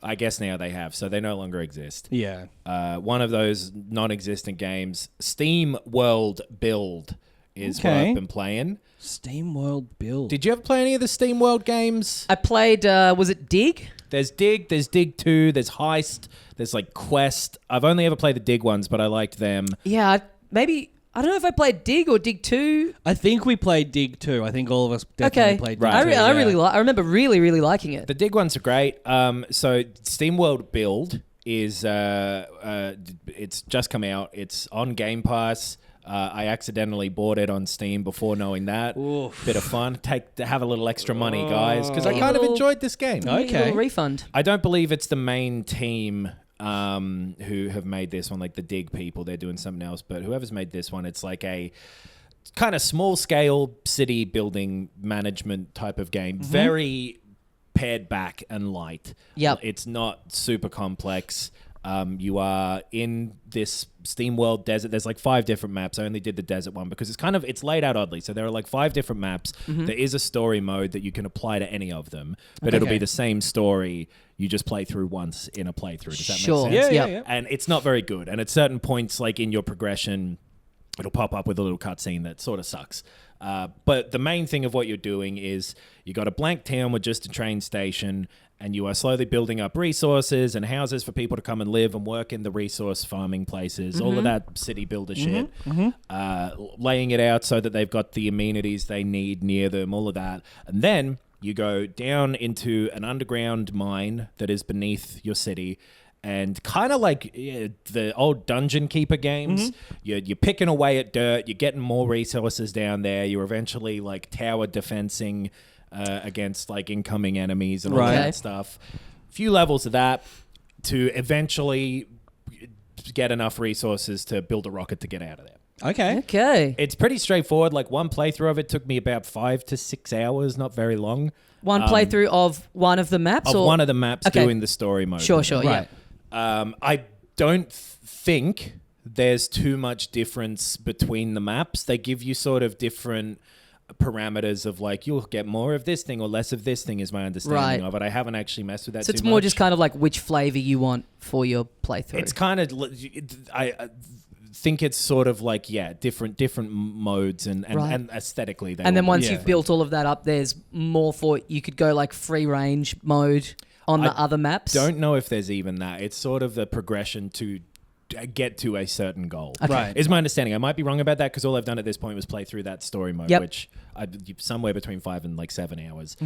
I guess now they have, so they no longer exist. Yeah. One of those non-existent games, SteamWorld Build, is what I've been playing. SteamWorld Build. Did you ever play any of the SteamWorld games? I played, was it Dig? There's Dig 2, there's Heist, there's like Quest. I've only ever played the Dig ones, but I liked them. Yeah, maybe... I don't know if I played Dig or Dig 2. I think we played Dig 2. I think all of us definitely played Dig 2. I remember really, really liking it. The Dig ones are great. So SteamWorld Build is it's just come out. It's on Game Pass. I accidentally bought it on Steam before knowing that. Oof. Bit of fun. Have a little extra money, guys, because I kind of enjoyed this game. A little refund. I don't believe it's the main team who have made this one, like the Dig people. They're doing something else, but whoever's made this one, it's like a kind of small scale city building management type of game. Very pared back and light. Yep. It's not super complex. You are in this SteamWorld desert. There's like 5 different maps. I only did the desert one because it's laid out oddly. So there are like 5 different maps. There is a story mode that you can apply to any of them, but it'll be the same story. You just play through once in a playthrough. Does that make sense? Yeah. And it's not very good. And at certain points, like in your progression, it'll pop up with a little cutscene that sort of sucks. But the main thing of what you're doing is you got a blank town with just a train station, and you are slowly building up resources and houses for people to come and live and work in the resource farming places, all of that city builder shit, laying it out so that they've got the amenities they need near them, all of that. And then you go down into an underground mine that is beneath your city, And kind of like the old Dungeon Keeper games, you're picking away at dirt, you're getting more resources down there, you're eventually like tower defensing against like incoming enemies and all that stuff. A few levels of that to eventually get enough resources to build a rocket to get out of there. Okay. It's pretty straightforward. Like one playthrough of it took me about 5 to 6 hours, not very long. One playthrough of one of the maps? Of one of the maps doing the story mode. Sure, right. I don't think there's too much difference between the maps. They give you sort of different parameters of like, you'll get more of this thing or less of this thing is my understanding of it. I haven't actually messed with that so too it's more much. just kind of like which flavor you want for your playthrough. It's kind of... I think it's sort of like, different modes and aesthetically. And then once you've built all of that up, there's more for... You could go like free range mode on the other maps. Don't know if there's even that. It's sort of the progression to get to a certain goal. Okay. Right. Is my understanding. I might be wrong about that because all I've done at this point was play through that story mode, which somewhere between 5 and like 7 hours.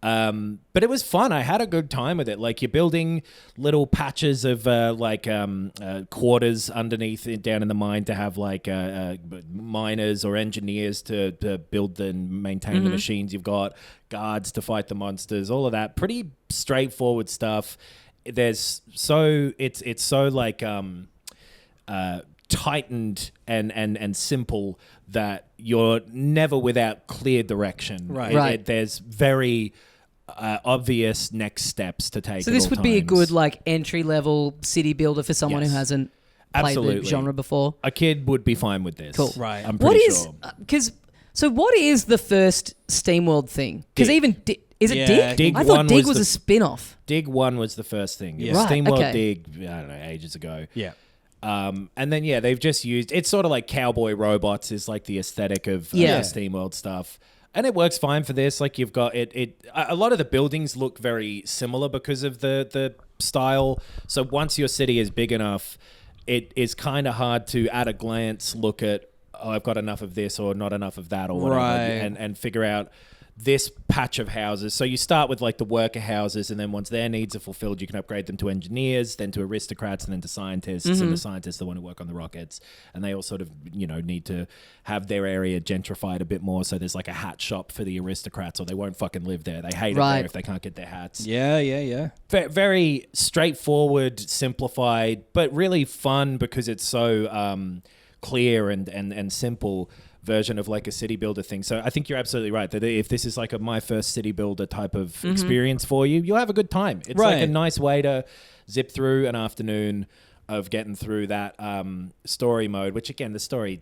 But it was fun. I had a good time with it. Like you're building little patches of quarters underneath it down in the mine to have like miners or engineers to build and maintain the machines you've got, guards to fight the monsters, all of that. Pretty straightforward stuff. It's so like tightened and simple that you're never without clear direction. Right. There's very obvious next steps to take. So this would be a good like entry level city builder for someone who hasn't played the genre before. A kid would be fine with this. Cool. Right. I'm pretty sure. So what is the first SteamWorld thing? Because even is it Dig? Dig I thought Dig was the a spin-off. Dig 1 was the first thing. Yeah. It was Right, SteamWorld okay. Dig, I don't know, ages ago. Yeah. And then, they've just used... It's sort of like cowboy robots is like the aesthetic of SteamWorld stuff. And it works fine for this. Like you've got it. A lot of the buildings look very similar because of the style. So once your city is big enough, it is kind of hard to, at a glance, look at, I've got enough of this or not enough of that or whatever, and figure out this patch of houses. So you start with like the worker houses, and then once their needs are fulfilled, you can upgrade them to engineers, then to aristocrats, and then to scientists. And the scientists are the one who work on the rockets, and they all sort of need to have their area gentrified a bit more. So there's like a hat shop for the aristocrats, or they won't fucking live there. They hate it there if they can't get their hats. Yeah. Very straightforward, simplified, but really fun because it's so clear and simple version of like a city builder thing. So I think you're absolutely right that if this is like a my first city builder type of experience for you, you'll have a good time. It's like a nice way to zip through an afternoon of getting through that story mode, which again, the story,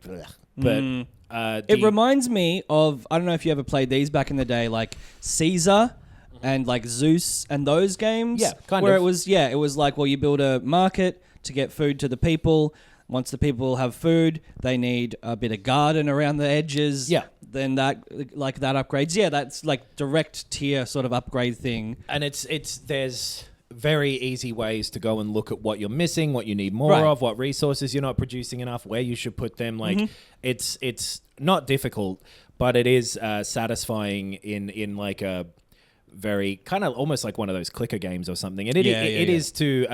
but it reminds me of, I don't know if you ever played these back in the day, like Caesar and like Zeus and those games. Yeah, kind where of. it was like, well, you build a market to get food to the people. Once the people have food, they need a bit of garden around the edges. Yeah. Then that upgrades. Yeah, that's like direct tier sort of upgrade thing. And there's very easy ways to go and look at what you're missing, what you need more of, what resources you're not producing enough, where you should put them. Like it's not difficult, but it is satisfying in like a very kind of almost like one of those clicker games or something. And it is to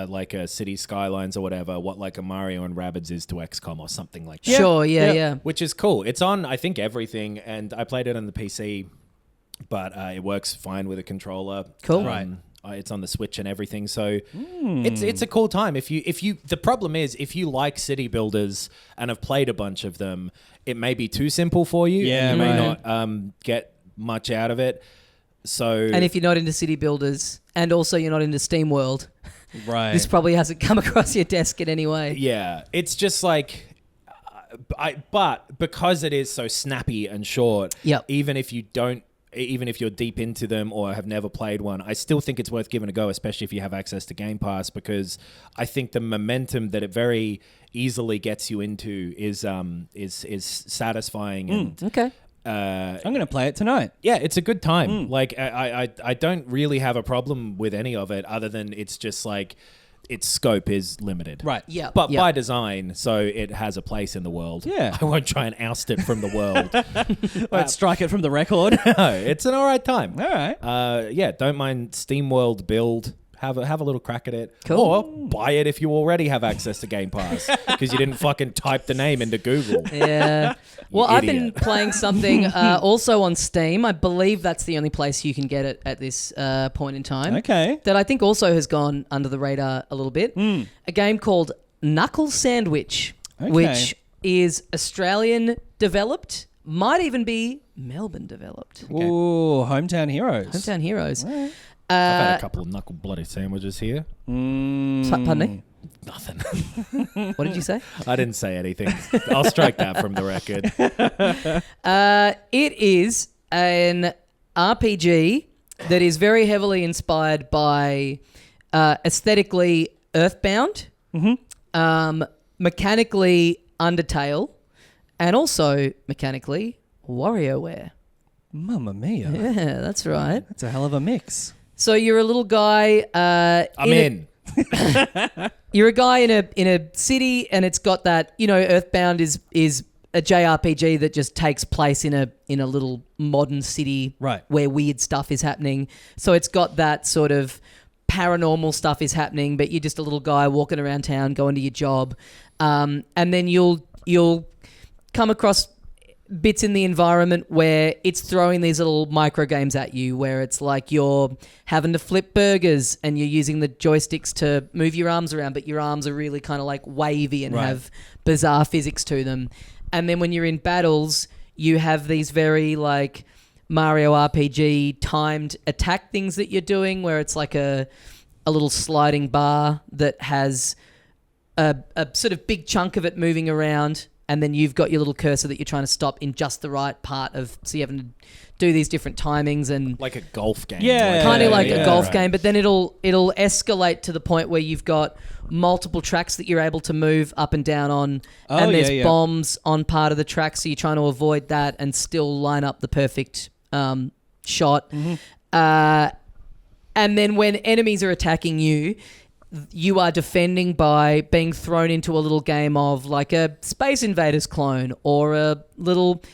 like a City Skylines or whatever, what like a Mario and Rabbids is to XCOM or something like that. Sure, yeah. Which is cool. It's on, I think, everything, and I played it on the PC, but it works fine with a controller. Cool. It's on the Switch and everything, so it's a cool time. If you the problem is if you like city builders and have played a bunch of them, it may be too simple for you. Yeah, and you may not get much out of it. So, and if you're not into city builders, and also you're not into SteamWorld, this probably hasn't come across your desk in any way. Yeah, it's just like, but because it is so snappy and short, even if you're deep into them or have never played one, I still think it's worth giving a go, especially if you have access to Game Pass, because I think the momentum that it very easily gets you into is satisfying and okay. I'm going to play it tonight. Yeah, it's a good time. Like I don't really have a problem with any of it, other than it's just like its scope is limited. Right. Yeah. But by design, so it has a place in the world. Yeah. I won't try and oust it from the world. Won't strike it from the record. No, it's an all right time. All right. Don't mind SteamWorld Build. have a little crack at it. Cool. Or buy it if you already have access to Game Pass because you didn't fucking type the name into Google. Yeah. Well, I've been playing something also on Steam. I believe that's the only place you can get it at this point in time. Okay. That I think also has gone under the radar a little bit. A game called Knuckle Sandwich, which is Australian developed, might even be Melbourne developed. Okay. Ooh, Hometown Heroes. Hometown Heroes. Right. I've had a couple of knuckle bloody sandwiches here. Pardon me? Nothing. What did you say? I didn't say anything. I'll strike that from the record. It is an RPG that is very heavily inspired by aesthetically Earthbound, mechanically Undertale, and also mechanically WarioWare. Mamma mia. Yeah, that's right. That's a hell of a mix. So you're a little guy. I'm in. You're a guy in a city, and it's got that, Earthbound is a JRPG that just takes place in a little modern city, right, where weird stuff is happening. So it's got that sort of paranormal stuff is happening, but you're just a little guy walking around town, going to your job, and then you'll come across bits in the environment where it's throwing these little micro games at you, where it's like you're having to flip burgers and you're using the joysticks to move your arms around, but your arms are really kind of like wavy and have bizarre physics to them. And then when you're in battles, you have these very like Mario RPG timed attack things that you're doing, where it's like a little sliding bar that has a sort of big chunk of it moving around, and then you've got your little cursor that you're trying to stop in just the right part of, so you have to do these different timings and like a golf game. Yeah. Kind of like a golf game, but then it'll escalate to the point where you've got multiple tracks that you're able to move up and down on, and there's bombs on part of the track, so you're trying to avoid that and still line up the perfect shot. And then when enemies are attacking you, you are defending by being thrown into a little game of like a Space Invaders clone or a little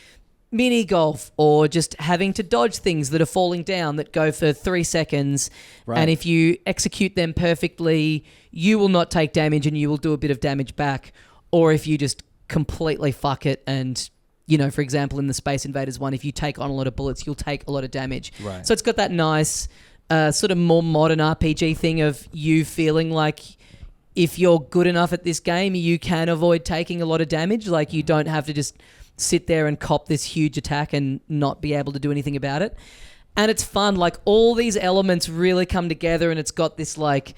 mini golf, or just having to dodge things that are falling down that go for 3 seconds. Right. And if you execute them perfectly, you will not take damage and you will do a bit of damage back. Or if you just completely fuck it and, for example, in the Space Invaders one, if you take on a lot of bullets, you'll take a lot of damage. Right. So it's got that nice sort of more modern RPG thing of you feeling like if you're good enough at this game, you can avoid taking a lot of damage. Like you don't have to just sit there and cop this huge attack and not be able to do anything about it. And it's fun. Like all these elements really come together, and it's got this like,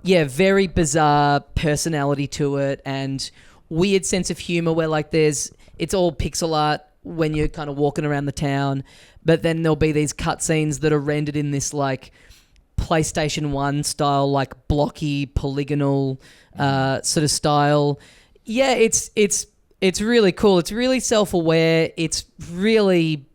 very bizarre personality to it and weird sense of humor where like it's all pixel art when you're kind of walking around the town, but then there'll be these cutscenes that are rendered in this like PlayStation 1 style, like blocky, polygonal sort of style. Yeah, it's really cool. It's really self-aware. It's really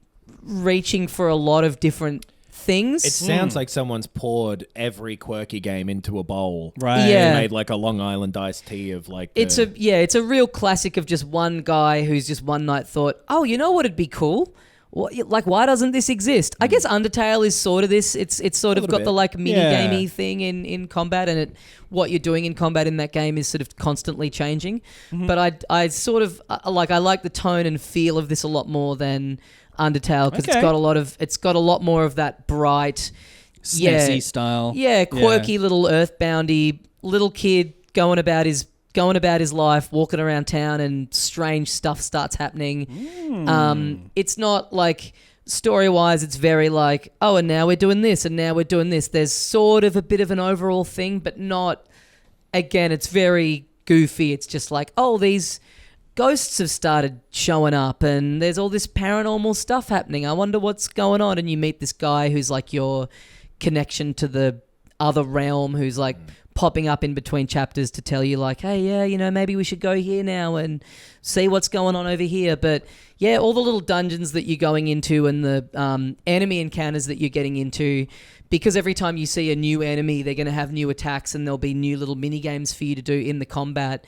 reaching for a lot of different things. It sounds like someone's poured every quirky game into a bowl. Right. Yeah. And made like a Long Island iced tea of like... It's a real classic of just one guy who's just one night thought, oh, you know what would be cool? Like, why doesn't this exist? I guess Undertale is sort of this. It's sort of got bit. the like mini-gamey thing in combat, and what you're doing in combat in that game is sort of constantly changing. But I sort of I like the tone and feel of this a lot more than Undertale, because it's got a lot more of that bright, snazzy style. Yeah, quirky little earthboundy little kid going about his life, walking around town, and strange stuff starts happening. It's not like story-wise, it's very like, oh, and now we're doing this, and now we're doing this. There's sort of a bit of an overall thing, but not, again, it's very goofy. It's just like, oh, these ghosts have started showing up and there's all this paranormal stuff happening. I wonder what's going on. And you meet this guy who's like your connection to the other realm, who's like popping up in between chapters to tell you like, hey, yeah, maybe we should go here now and see what's going on over here. But yeah, all the little dungeons that you're going into and the enemy encounters that you're getting into, because every time you see a new enemy, they're going to have new attacks and there'll be new little mini games for you to do in the combat.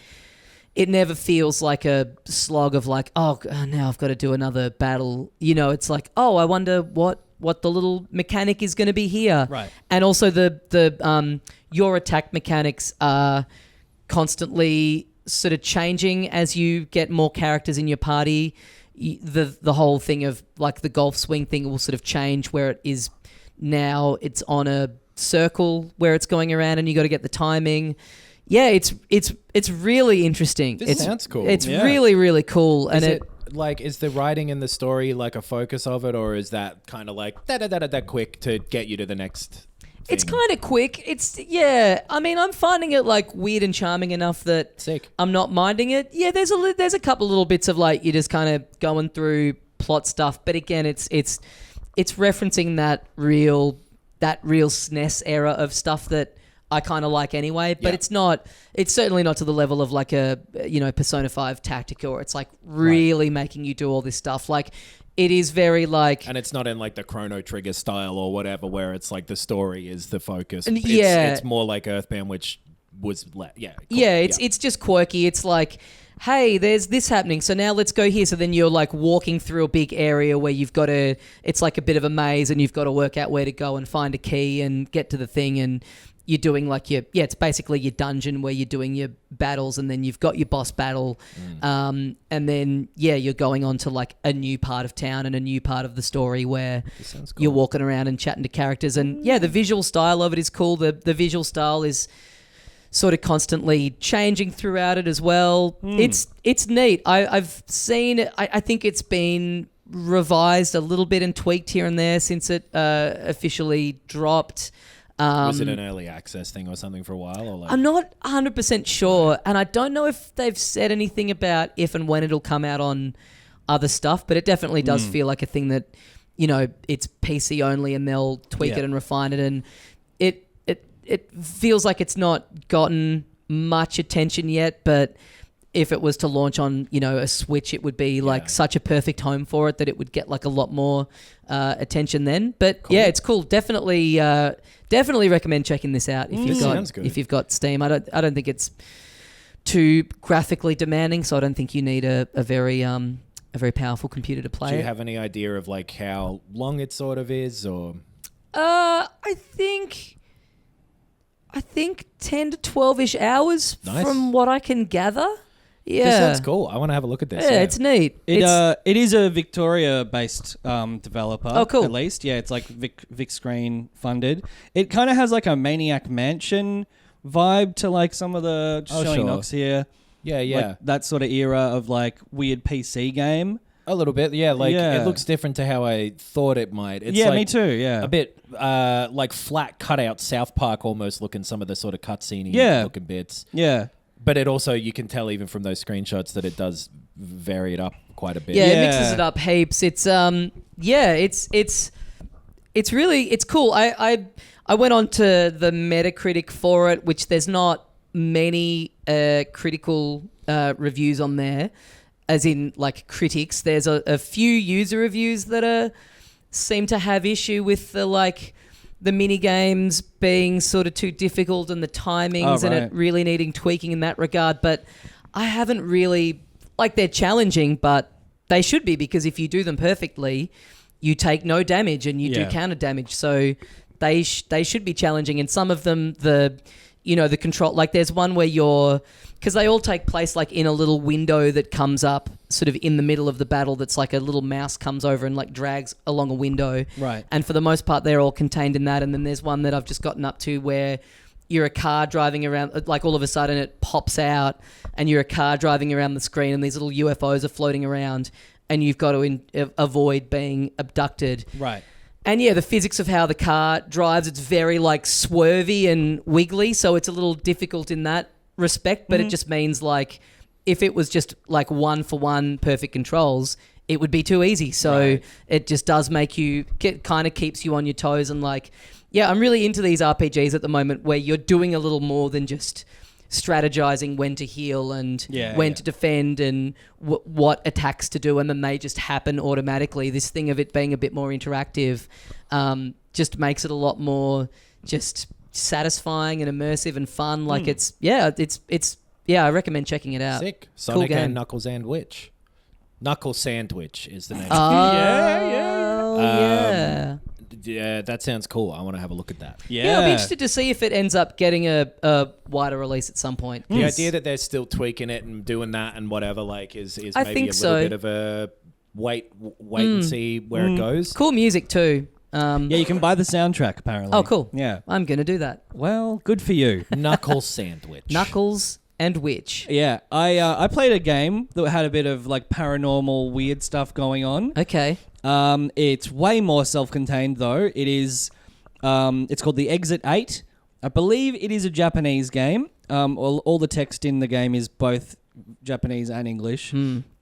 It never feels like a slog of like, oh, now I've got to do another battle. It's like, oh, I wonder what the little mechanic is going to be here. Right. And also the your attack mechanics are constantly sort of changing as you get more characters in your party. The whole thing of like the golf swing thing will sort of change where it is now. It's on a circle where it's going around, and you got to get the timing. Yeah, it's really interesting. This sounds cool. It's really, really cool. Is is the writing and the story like a focus of it, or is that kind of like da quick to get you to the next thing? It's kind of quick. I mean, I'm finding it like weird and charming enough that I'm not minding it. Yeah, there's a couple little bits of like you're just kind of going through plot stuff, but again, it's referencing that real SNES era of stuff that I kind of like anyway, but it's certainly not to the level of like a, Persona 5 Tactica, or it's like really making you do all this stuff. Like it is very like... And it's not in like the Chrono Trigger style or whatever, where it's like the story is the focus. It's more like Earthbound, which was... Cool. It's just quirky. It's like, hey, there's this happening, so now let's go here. So then you're like walking through a big area where you've got to... It's like a bit of a maze, and you've got to work out where to go and find a key and get to the thing, and... You're doing like it's basically your dungeon where you're doing your battles, and then you've got your boss battle. And then, you're going on to like a new part of town and a new part of the story where you're walking around and chatting to characters. And the visual style of it is cool. The visual style is sort of constantly changing throughout it as well. It's neat. I've seen it. I think it's been revised a little bit and tweaked here and there since it officially dropped. Was it an early access thing or something for a while? Or like... I'm not 100% sure, and I don't know if they've said anything about if and when it'll come out on other stuff, but it definitely does feel like a thing that, it's PC only, and they'll tweak it and refine it, and it feels like it's not gotten much attention yet, but if it was to launch on, a Switch, it would be like such a perfect home for it that it would get like a lot more attention then. But it's cool. Definitely recommend checking this out if you've got Steam. I don't think it's too graphically demanding, so I don't think you need a very powerful computer to play. Do you have any idea of like how long it sort of is, or? I think 10 to 12-ish hours from what I can gather. Yeah, this sounds cool. I want to have a look at this. Yeah, it's neat. It is a Victoria-based developer. Oh, cool. At least, it's like Vic Screen funded. It kind of has like a Maniac Mansion vibe to like some of the showing knocks here. Yeah. Like that sort of era of like weird PC game. A little bit, it looks different to how I thought it might. It's me too, a bit like flat cutout South Park almost looking, some of the sort of cutscene looking bits. Yeah. But it also, you can tell even from those screenshots that it does vary it up quite a bit. Yeah, it mixes it up heaps. It's it's cool. I went on to the Metacritic for it, which there's not many critical reviews on there, as in like critics. There's a few user reviews that seem to have issue with the mini games being sort of too difficult and the timings and it really needing tweaking in that regard. But I haven't really... they're challenging, but they should be, because if you do them perfectly, you take no damage and you do counter damage. So they should be challenging. And some of them, the control... there's one where you're... Because they all take place in a little window that comes up sort of in the middle of the battle, that's like a little mouse comes over and drags along a window. Right. And for the most part, they're all contained in that. And then there's one that I've just gotten up to where you're a car driving around, all of a sudden it pops out and you're a car driving around the screen and these little UFOs are floating around and you've got to avoid being abducted. Right. And the physics of how the car drives, it's very swervy and wiggly. So it's a little difficult in that respect, but it just means if it was just 1-for-1 perfect controls, it would be too easy. So it just does make you kind of keeps you on your toes and I'm really into these RPGs at the moment where you're doing a little more than just strategizing when to heal and when to defend and what attacks to do, and then they just happen automatically. This thing of it being a bit more interactive just makes it a lot more just satisfying and immersive and fun. It's I recommend checking it out. Sick. Sonic and Knuckle Sandwich. Knuckle Sandwich is the name. Yeah. Yeah, that sounds cool. I want to have a look at that. Yeah, I'll be interested to see if it ends up getting a wider release at some point. The idea that they're still tweaking it and doing that and whatever, like, is I maybe think a little so. bit of a wait and see where it goes. Cool music too. Yeah, you can buy the soundtrack apparently. Oh, cool. Yeah. I'm going to do that. Well, good for you. Knuckle Sandwich. Knuckles and Witch. Yeah, I played a game that had a bit of like paranormal weird stuff going on. Okay. It's way more self-contained though. It is, it's called the Exit 8. I believe it is a Japanese game. All the text in the game is both Japanese and English.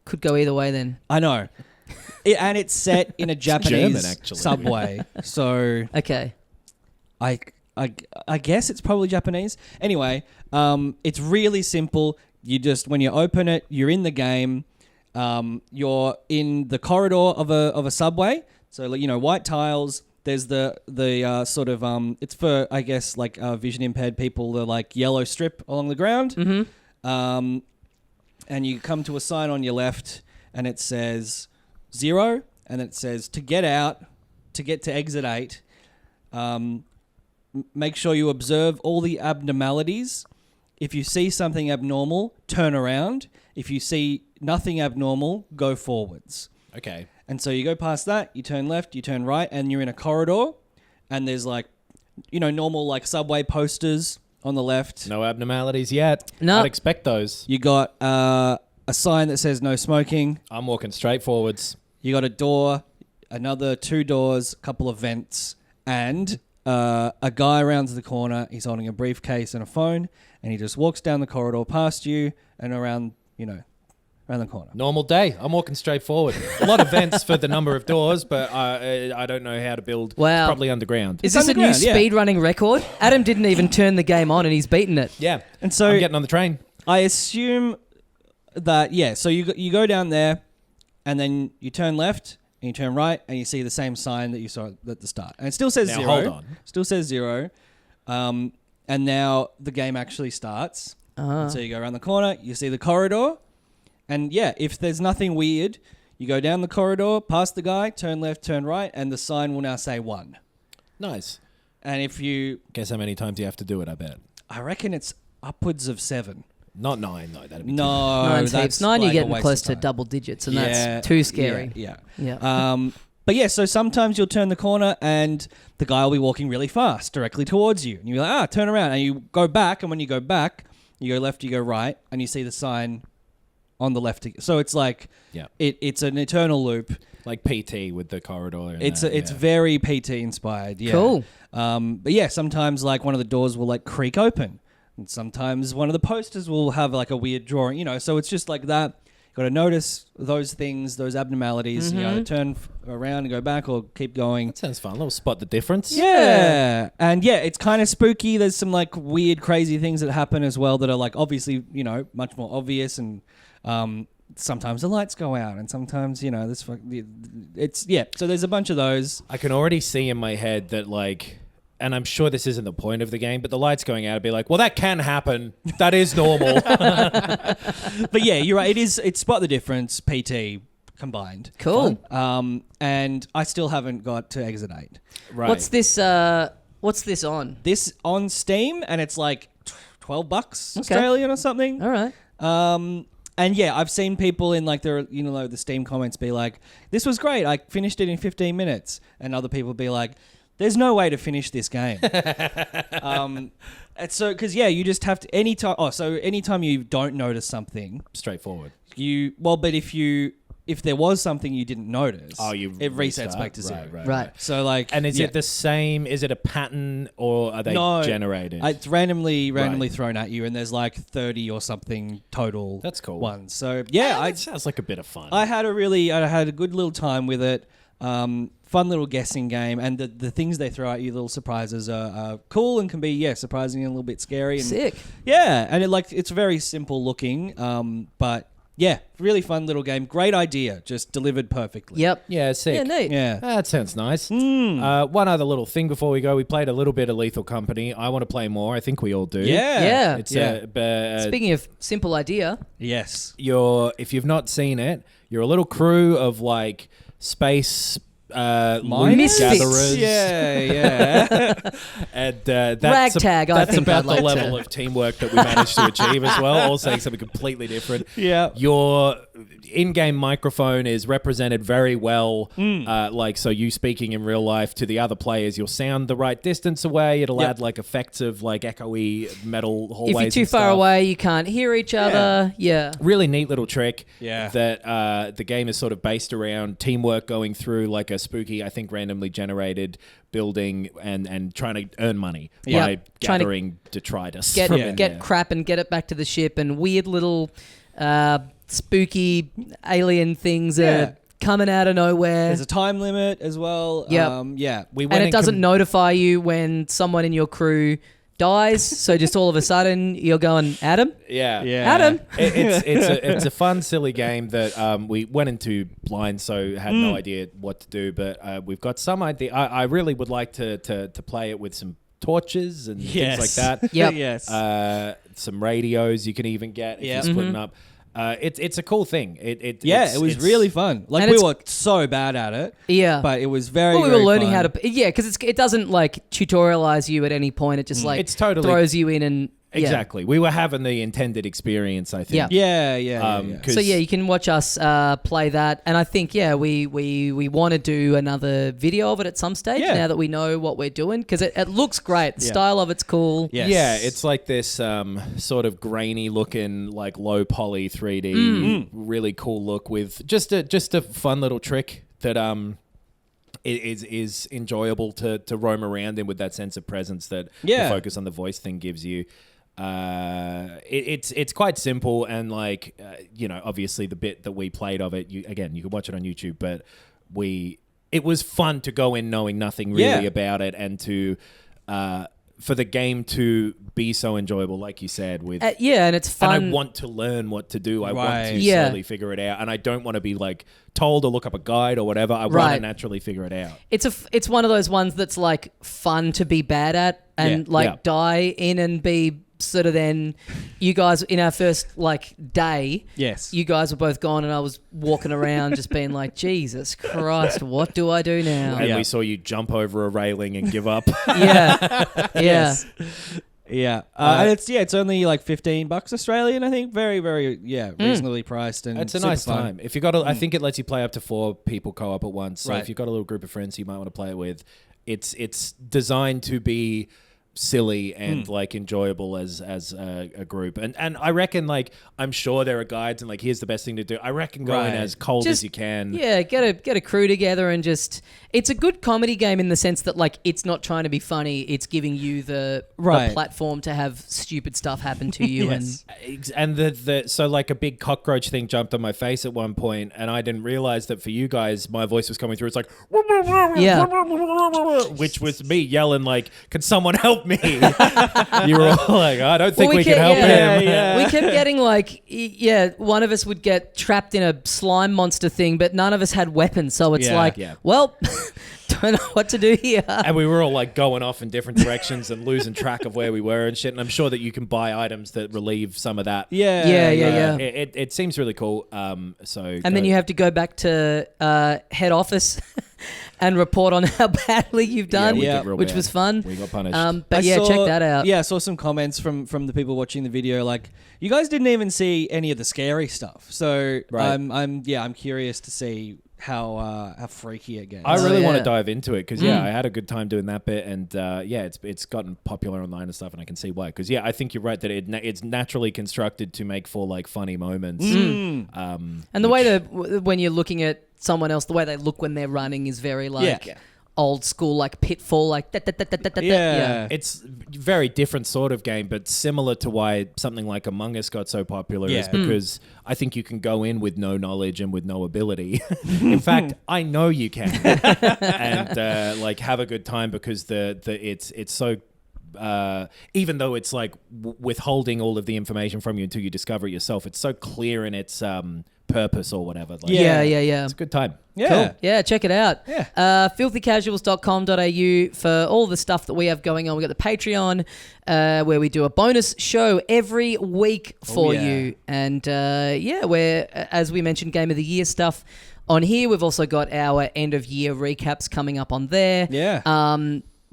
Could go either way then. I know. And it's set in a Japanese German, actually. subway. So Okay. I guess it's probably Japanese. Anyway, it's really simple. You just, when you open it, you're in the game. You're in the corridor of a subway. So, white tiles. There's the sort of it's for, I guess, like vision impaired people. The like yellow strip along the ground. Mm-hmm. And you come to a sign on your left, and it says 0, and it says to get out, to get to exit 8. Make sure you observe all the abnormalities. If you see something abnormal, turn around. If you see nothing abnormal, go forwards. Okay. And so you go past that, you turn left, you turn right, and you're in a corridor. And there's like, normal like subway posters on the left. No abnormalities yet. No. I'd expect those. You got a sign that says no smoking. I'm walking straight forwards. You got a door, another 2 doors, a couple of vents, and a guy rounds the corner. He's holding a briefcase and a phone, and he just walks down the corridor past you and around the corner. Normal day. I'm walking straight forward. A lot of vents for the number of doors, but I don't know how to build. Wow. It's probably underground. Is this a new speed running record? Adam didn't even turn the game on and he's beaten it. Yeah. And so I'm getting on the train. I assume that, so you go down there, and then you turn left, and you turn right, and you see the same sign that you saw at the start. And it still says Now, 0. hold on. Still says 0. And now the game actually starts. And so you go around the corner, you see the corridor. And if there's nothing weird, you go down the corridor, past the guy, turn left, turn right, and the sign will now say 1. Nice. And if you... Guess how many times you have to do it, I bet. I reckon it's upwards of 7. Not 9, though. That'd be No, Nine's that's heaps. 9, like you're a getting waste close of to time. double digits, and that's too scary. Yeah. But so sometimes you'll turn the corner and the guy will be walking really fast directly towards you. And you're like, turn around. And you go back. And when you go back, you go left, you go right. And you see the sign on the left. So it's like, it's an eternal loop. Like PT with the corridor. And It's very PT inspired. Yeah. Cool. But sometimes like one of the doors will like creak open. And sometimes one of the posters will have like a weird drawing, so it's just like that. You've got to notice those things, those abnormalities, turn around and go back or keep going. That sounds fun. A little spot the difference. Yeah. And it's kind of spooky. There's some like weird, crazy things that happen as well that are like obviously, much more obvious. And sometimes the lights go out and sometimes, so there's a bunch of those. I can already see in my head that like... And I'm sure this isn't the point of the game, but the lights going out, I'd be like, well, that can happen. That is normal. But you're right. It's Spot the Difference, PT combined. Cool. And I still haven't got to Exit 8. Right. What's this on? This on Steam, and it's like $12 Australian or something. All right. And I've seen people in like the Steam comments be like, this was great. I finished it in 15 minutes. And other people be like, there's no way to finish this game. So, because you just have to anytime you don't notice something, straightforward. But if there was something you didn't notice, it resets restart. back to 0. Right. So like, and is it the same? Is it a pattern or are they generated? It's randomly thrown at you, and there's like 30 or something total. That's cool. Ones. So that sounds like a bit of fun. I had a good little time with it. Fun little guessing game, and the things they throw at you, little surprises, are cool and can be surprising and a little bit scary. And, sick. Yeah, and it's very simple looking, but really fun little game. Great idea, just delivered perfectly. Yep. Yeah, sick. Yeah, neat. Yeah, that sounds nice. One other little thing before we go, we played a little bit of Lethal Company. I want to play more. I think we all do. Yeah. It's Speaking of simple idea, yes. If you've not seen it, you're a little crew of like space Miners? Misfits. gatherers. Yeah. And that's Ragtag, I that's think about I'd like the level to- of teamwork that we managed to achieve as well. All saying something completely different. Yeah. Your in-game microphone is represented very well. Like, so you speaking in real life to the other players, you'll sound the right distance away. It'll add like effects of like echoey metal hallways. If you're too and far stuff. away, you can't hear each other. Yeah. Really neat little trick. Yeah. That the game is sort of based around teamwork, going through like a spooky, I think, randomly generated building and trying to earn money by Trying to gathering detritus. Get from in there. crap and get it back to the ship, and weird little spooky alien things are coming out of nowhere. There's a time limit as well. Yep. Yeah. We went And it doesn't notify you when someone in your crew dies. So just all of a sudden you're going, Adam? Yeah. Adam? It's a fun, silly game that we went into blind, so had no idea what to do. But we've got some idea. I really would like to play it with some torches and things like that. Yep. Yes. Some radios you can even get if you're splitting up. It's a cool thing. It was really fun. Like, And we it's- were so bad at it. Yeah. But it was very, Well, we were very learning fun. how to... Yeah, because it doesn't, like, tutorialize you at any point. It just, like, It's totally- throws you in and... yeah. Exactly. We were having the intended experience, I think. Yeah. Yeah. 'cause- So yeah, you can watch us play that, and I think we want to do another video of it at some stage now that we know what we're doing, because it looks great. The style of it's cool. Yes. Yeah, it's like this sort of grainy looking, like low poly 3D, really cool look with just a fun little trick that it is enjoyable to roam around in with that sense of presence that the focus on the voice thing gives you. It's quite simple, and like obviously the bit that we played of it, you can watch it on YouTube, but it was fun to go in knowing nothing really about it, and to for the game to be so enjoyable, like you said, with and it's fun. and I want to learn what to do. I want to Yeah. slowly figure it out, and I don't want to be like told or look up a guide or whatever. I want Right. to naturally figure it out. It's one of those ones that's like fun to be bad at and die in and be sort of. Then you guys in our first like day, you guys were both gone, and I was walking around just being like, Jesus Christ, what do I do now? And we saw you jump over a railing and give up. Yeah. Yeah, and it's only like $15 Australian, I think. Very, very, reasonably priced, and It's a super nice fun. time. If you got, I think it lets you play up to 4 people co-op at once. So Right. if you've got a little group of friends you might want to play it with, it's designed to be silly and like enjoyable as a group, and I reckon, like, I'm sure there are guides and like, here's the best thing to do. I reckon go in as cold as you can. Yeah, get a crew together and just. It's a good comedy game in the sense that like it's not trying to be funny. It's giving you the platform to have stupid stuff happen to you. And the so like a big cockroach thing jumped on my face at one point, and I didn't realize that for you guys my voice was coming through. It's like which was me yelling like, can someone help me? You were all like, I don't think we can help him. We kept getting like, one of us would get trapped in a slime monster thing, but none of us had weapons. So it's well, don't know what to do here. And we were all like going off in different directions and losing track of where we were and shit. And I'm sure that you can buy items that relieve some of that. Yeah. It seems really cool. And then you have to go back to head office and report on how badly you've done, which was fun. We got punished. But check that out. Yeah, I saw some comments from the people watching the video. Like, you guys didn't even see any of the scary stuff. So I'm curious to see how freaky it gets. I really want to dive into it because I had a good time doing that bit, and it's gotten popular online and stuff, and I can see why. Because I think you're right that it's naturally constructed to make for like funny moments. And the way that when you're looking at someone else, the way they look when they're running is very like old school, like Pitfall, like It's very different sort of game, but similar to why something like Among Us got so popular is because I think you can go in with no knowledge and with no ability. In fact, I know you can, and like have a good time because it's so. Even though it's like withholding all of the information from you until you discover it yourself, it's so clear in its purpose or whatever. Like, yeah. It's a good time. Yeah. Cool. Yeah, check it out. Yeah. Filthycasuals.com.au for all the stuff that we have going on. We've got the Patreon where we do a bonus show every week for you. And we're, as we mentioned, Game of the Year stuff on here. We've also got our end of year recaps coming up on there. Yeah.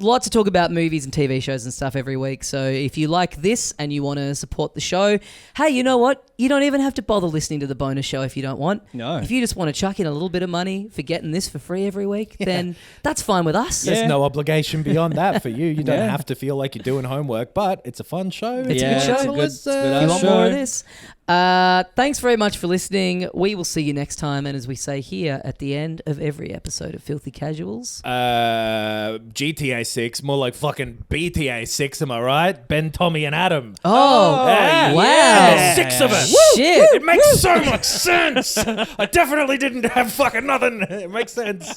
Lots to talk about movies and TV shows and stuff every week. So if you like this and you want to support the show, hey, you know what? You don't even have to bother listening to the bonus show if you don't want. No. If you just want to chuck in a little bit of money for getting this for free every week, then that's fine with us. There's no obligation beyond that for you. You don't have to feel like you're doing homework, but it's a fun show. It's a good show. It's a You want more of this? Thanks very much for listening. We will see you next time. And as we say here at the end of every episode of Filthy Casuals, GTA 6, more like fucking BTA 6, am I right? Ben, Tommy, and Adam. wow. Yeah, 6 of us. Shit. It makes so much sense. I definitely didn't have fucking nothing. It makes sense.